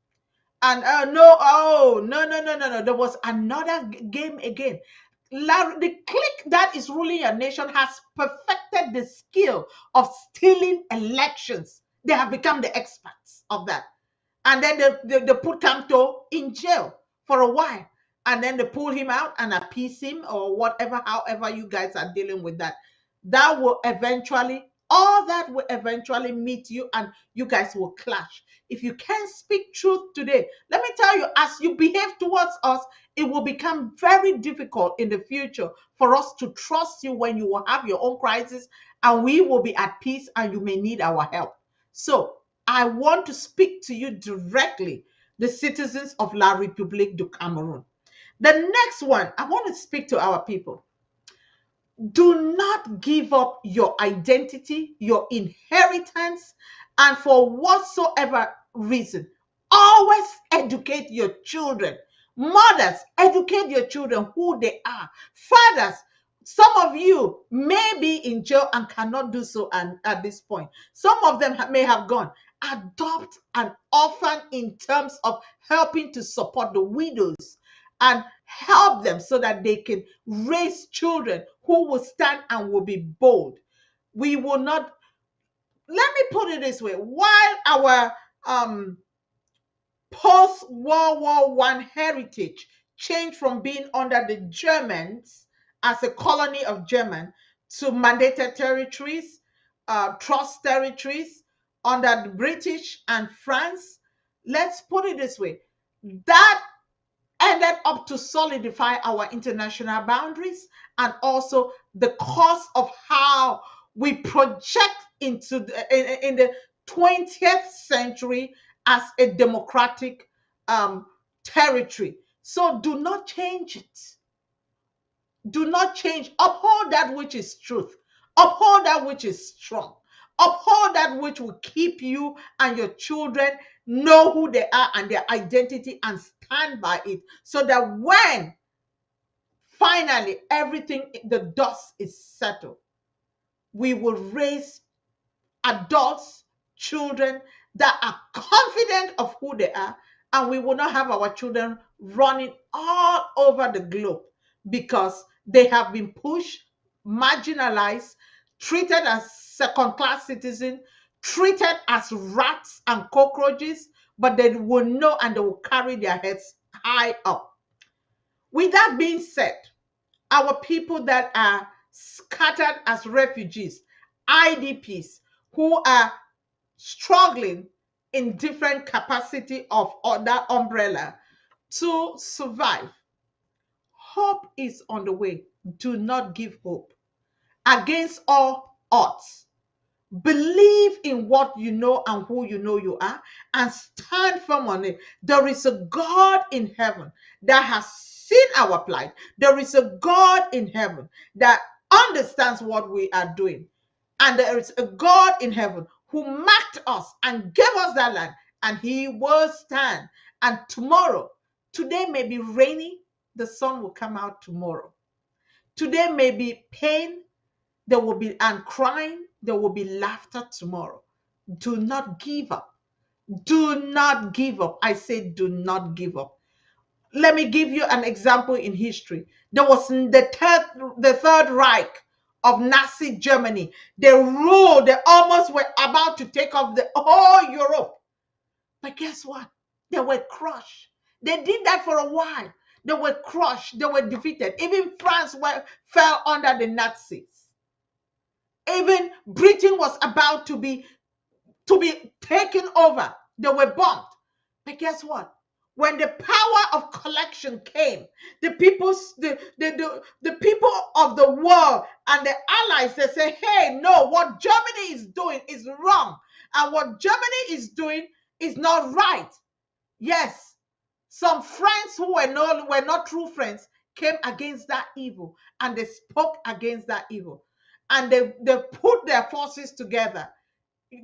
S7: And no. There was another game again. The clique that is ruling your nation has perfected the skill of stealing elections. They have become the experts of that. And then they put Camto in jail for a while. And then they pull him out and appease him or whatever, however you guys are dealing with that. All that will eventually meet you, and you guys will clash. If you can't speak truth today, let me tell you, as you behave towards us, it will become very difficult in the future for us to trust you when you will have your own crisis, and we will be at peace and you may need our help. So I want to speak to you directly, the citizens of La République du Cameroon. The next one, I want to speak to our people. Do not give up your identity, your inheritance, and for whatsoever reason, always educate your children. Mothers, educate your children who they are. Fathers, Some of you may be in jail and cannot do so at this point. Some of them may have gone. Adopt an orphan in terms of helping to support the widows and help them so that they can raise children who will stand and will be bold. We will not, let me put it this way, while our post World War One heritage changed from being under the Germans as a colony of German to mandated territories, trust territories under the British and France. Let's put it this way, that ended up to solidify our international boundaries and also the cost of how we project into in the 20th century as a democratic territory. So do not change it. Do not change. Uphold that which is truth. Uphold that which is strong. Uphold that which will keep you and your children know who they are and their identity and stand by it so that when finally everything, the dust is settled, we will raise adults, children that are confident of who they are, and we will not have our children running all over the globe because they have been pushed, marginalized, treated as second-class citizens, treated as rats and cockroaches, but they will know and they will carry their heads high up. With that being said, our people that are scattered as refugees, IDPs, who are struggling in different capacity of other umbrella to survive. Hope is on the way. Do not give hope. Against all odds, believe in what you know and who you know you are and stand firm on it. There is a God in heaven that has seen our plight. There is a God in heaven that understands what we are doing. And there is a God in heaven who marked us and gave us that land, and he will stand. And tomorrow, today may be rainy, the sun will come out tomorrow. Today may be pain, there will be and crying, there will be laughter tomorrow. Do not give up. Do not give up. I say do not give up. Let me give you an example in history. There was the Third Reich of Nazi Germany. They ruled, they almost were about to take off the whole Europe. But guess what? They were crushed. They did that for a while. They were crushed. They were defeated. Even France fell under the Nazis. Even Britain was about to be taken over. They were bombed. But guess what? When the power of collection came, the people of the world and the allies, they say, hey, no, what Germany is doing is wrong. And what Germany is doing is not right. Yes, some friends who were not true friends came against that evil and they spoke against that evil. And they put their forces together.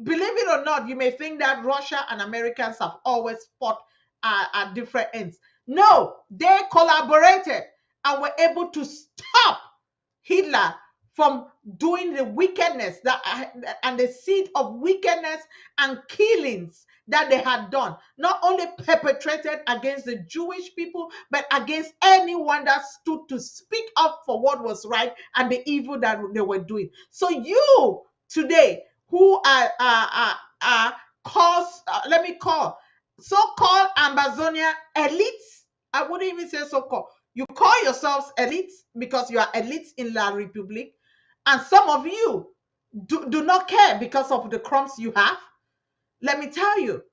S7: Believe it or not, you may think that Russia and Americans have always fought at different ends. No, they collaborated and were able to stop Hitler from doing the wickedness and the seed of wickedness and killings that they had done, not only perpetrated against the Jewish people, but against anyone that stood to speak up for what was right and the evil that they were doing. So you today, who are let me call so-called Ambazonia elites, I wouldn't even say so-called. You call yourselves elites because you are elites in La République, and some of you do not care because of the crumbs you have. Let me tell you,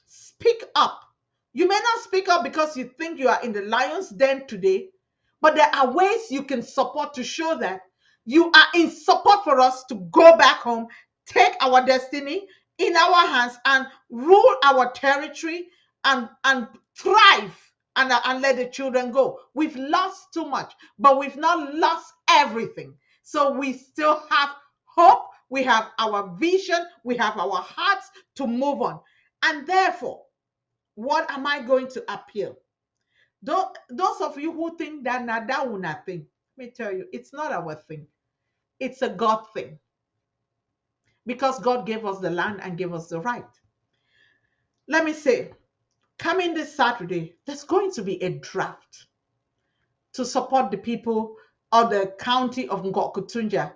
S7: speak up. You may not speak up because you think you are in the lion's den today, but there are ways you can support to show that you are in support for us to go back home, take our destiny in our hands and rule our territory and thrive and let the children go. We've lost too much, but we've not lost everything. So we still have hope. We have our vision. We have our hearts to move on. And therefore, what am I going to appeal? Those of you who think that nada will nothing, Let me tell you, it's not our thing. It's a God thing because God gave us the land and gave us the right. Let me say, coming this Saturday, there's going to be a draft to support the people of the county of Ngokutunja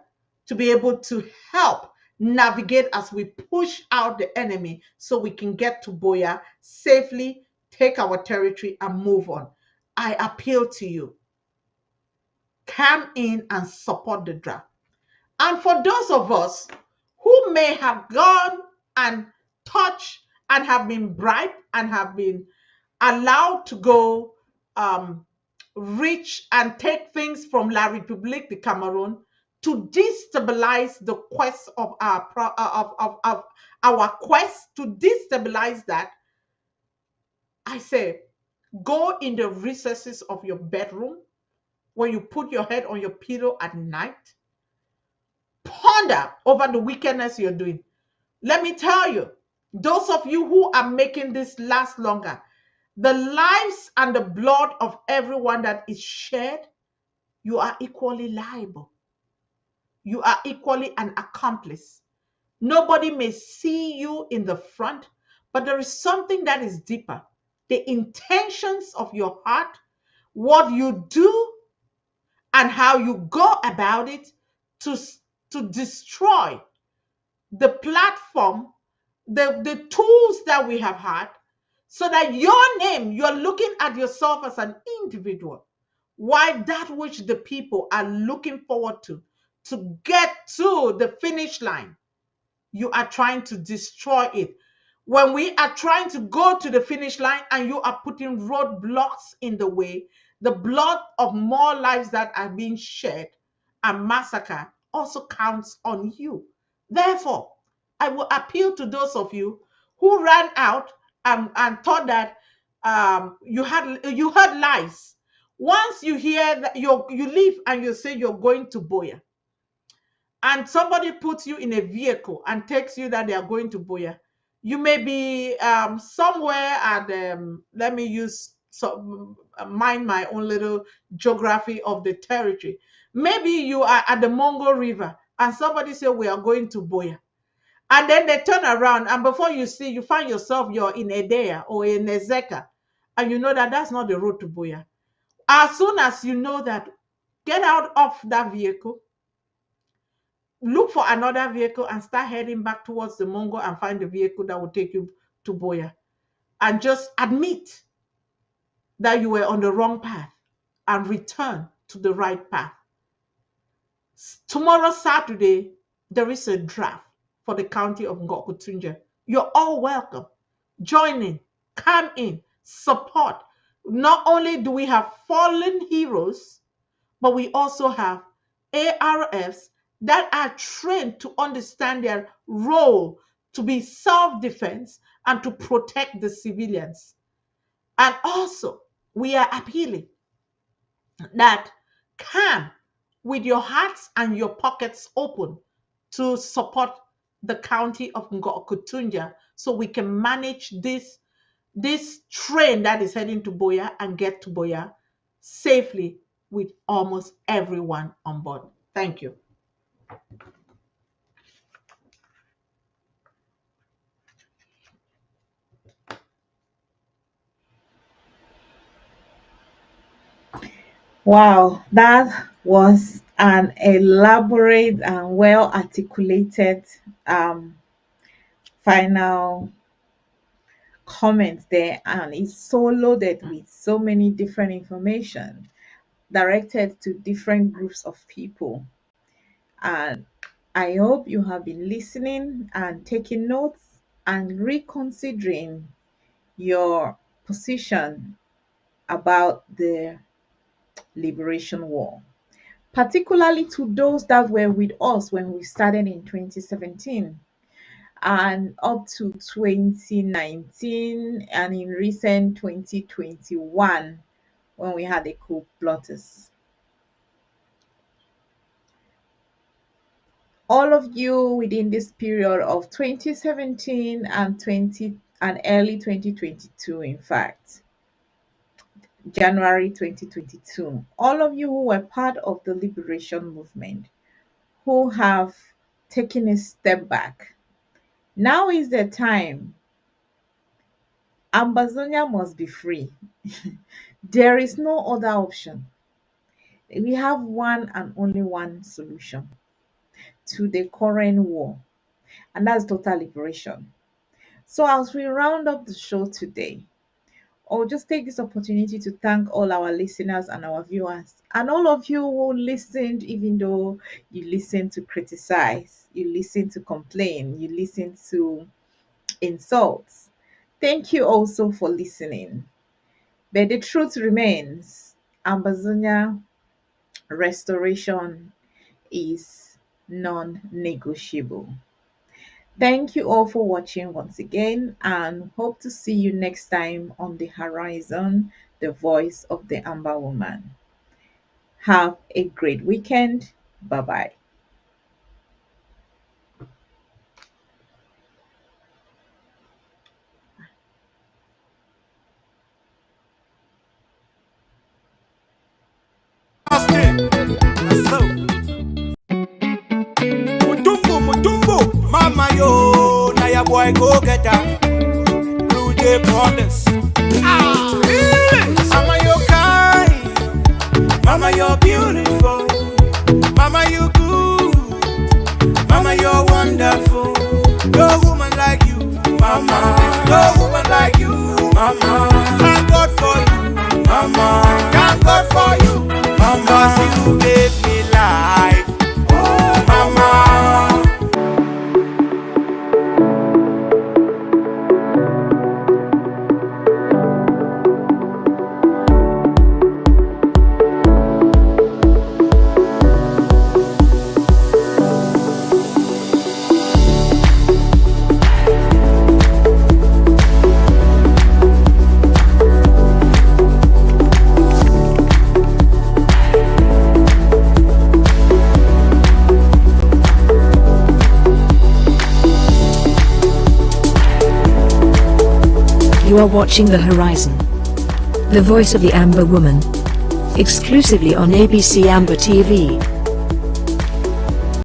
S7: to be able to help navigate as we push out the enemy so we can get to Boya safely, take our territory, and move on. I appeal to you, come in and support the draft. And for those of us who may have gone and touched and have been bribed and have been allowed to go reach and take things from La République de Cameroon to destabilize the quest of of our quest to destabilize that, I say, go in the recesses of your bedroom when you put your head on your pillow at night, ponder over the wickedness you're doing. Let me tell you, those of you who are making this last longer, the lives and the blood of everyone that is shed, you are equally liable. You are equally an accomplice. Nobody may see you in the front, but there is something that is deeper. The intentions of your heart, what you do, and how you go about it to, to destroy the platform, the tools that we have had, so that your name, you're looking at yourself as an individual, why that which the people are looking forward to get to the finish line, you are trying to destroy it. When we are trying to go to the finish line and you are putting roadblocks in the way, the blood of more lives that are being shed and massacre also counts on you. Therefore, I will appeal to those of you who ran out and thought that you heard lies. Once you hear that you leave and you say you're going to Boya, and somebody puts you in a vehicle and takes you that they are going to Boya, you may be somewhere at let me use mind my own little geography of the territory. Maybe you are at the Mongo River and somebody say we are going to Boya. And then they turn around, and before you see, you find yourself you're in Edea or in Ezeka, and you know that that's not the road to Boya. As soon as you know that, get out of that vehicle, look for another vehicle, and start heading back towards the Mongo and find the vehicle that will take you to Boya. And just admit that you were on the wrong path and return to the right path. Tomorrow, Saturday, there is a draft for the county of Ngokutunja. You're all welcome. Join in, come in, support. Not only do we have fallen heroes, but we also have ARFs that are trained to understand their role to be self-defense and to protect the civilians. And also, we are appealing that come with your hearts and your pockets open to support the county of Ngokutunja so we can manage this train that is heading to Boya and get to Boya safely with almost everyone on board. Thank you.
S6: Wow, that was an elaborate and well articulated um, final comment there, and it's so loaded with so many different information directed to different groups of people. And I hope you have been listening and taking notes and reconsidering your position about the Liberation War, particularly to those that were with us when we started in 2017 and up to 2019 and in recent 2021 when we had the coup plotters. All of you within this period of 2017 and early 2022, in fact, January 2022. All of you who were part of the liberation movement, who have taken a step back. Now is the time. Ambazonia must be free. There is no other option. We have one and only one solution to the current war, and that's total liberation. So, as we round up the show today, I'll just take this opportunity to thank all our listeners and our viewers, and all of you who listened, even though you listened to criticize, you listened to complain, you listened to insults. Thank you also for listening. But the truth remains, Ambazonia restoration is non-negotiable. Thank you all for watching once again, and hope to see you next time on the horizon, the voice of the Amber Woman. Have a great weekend. Bye bye.
S2: Austin. So, Mutumbo, Mutumbo, Mama yo, now your boy go get her. Blue Jay promise. Ah, Mama you kind, Mama you're beautiful, Mama you good, Mama you're wonderful. No woman like you, Mama. No woman like you, Mama. Thank God for you, Mama. Thank God for you, Mama. 'Cause you gave me life, oh Mama.
S1: You are watching The Horizon, the voice of the Amber Woman, exclusively on ABC Amber TV.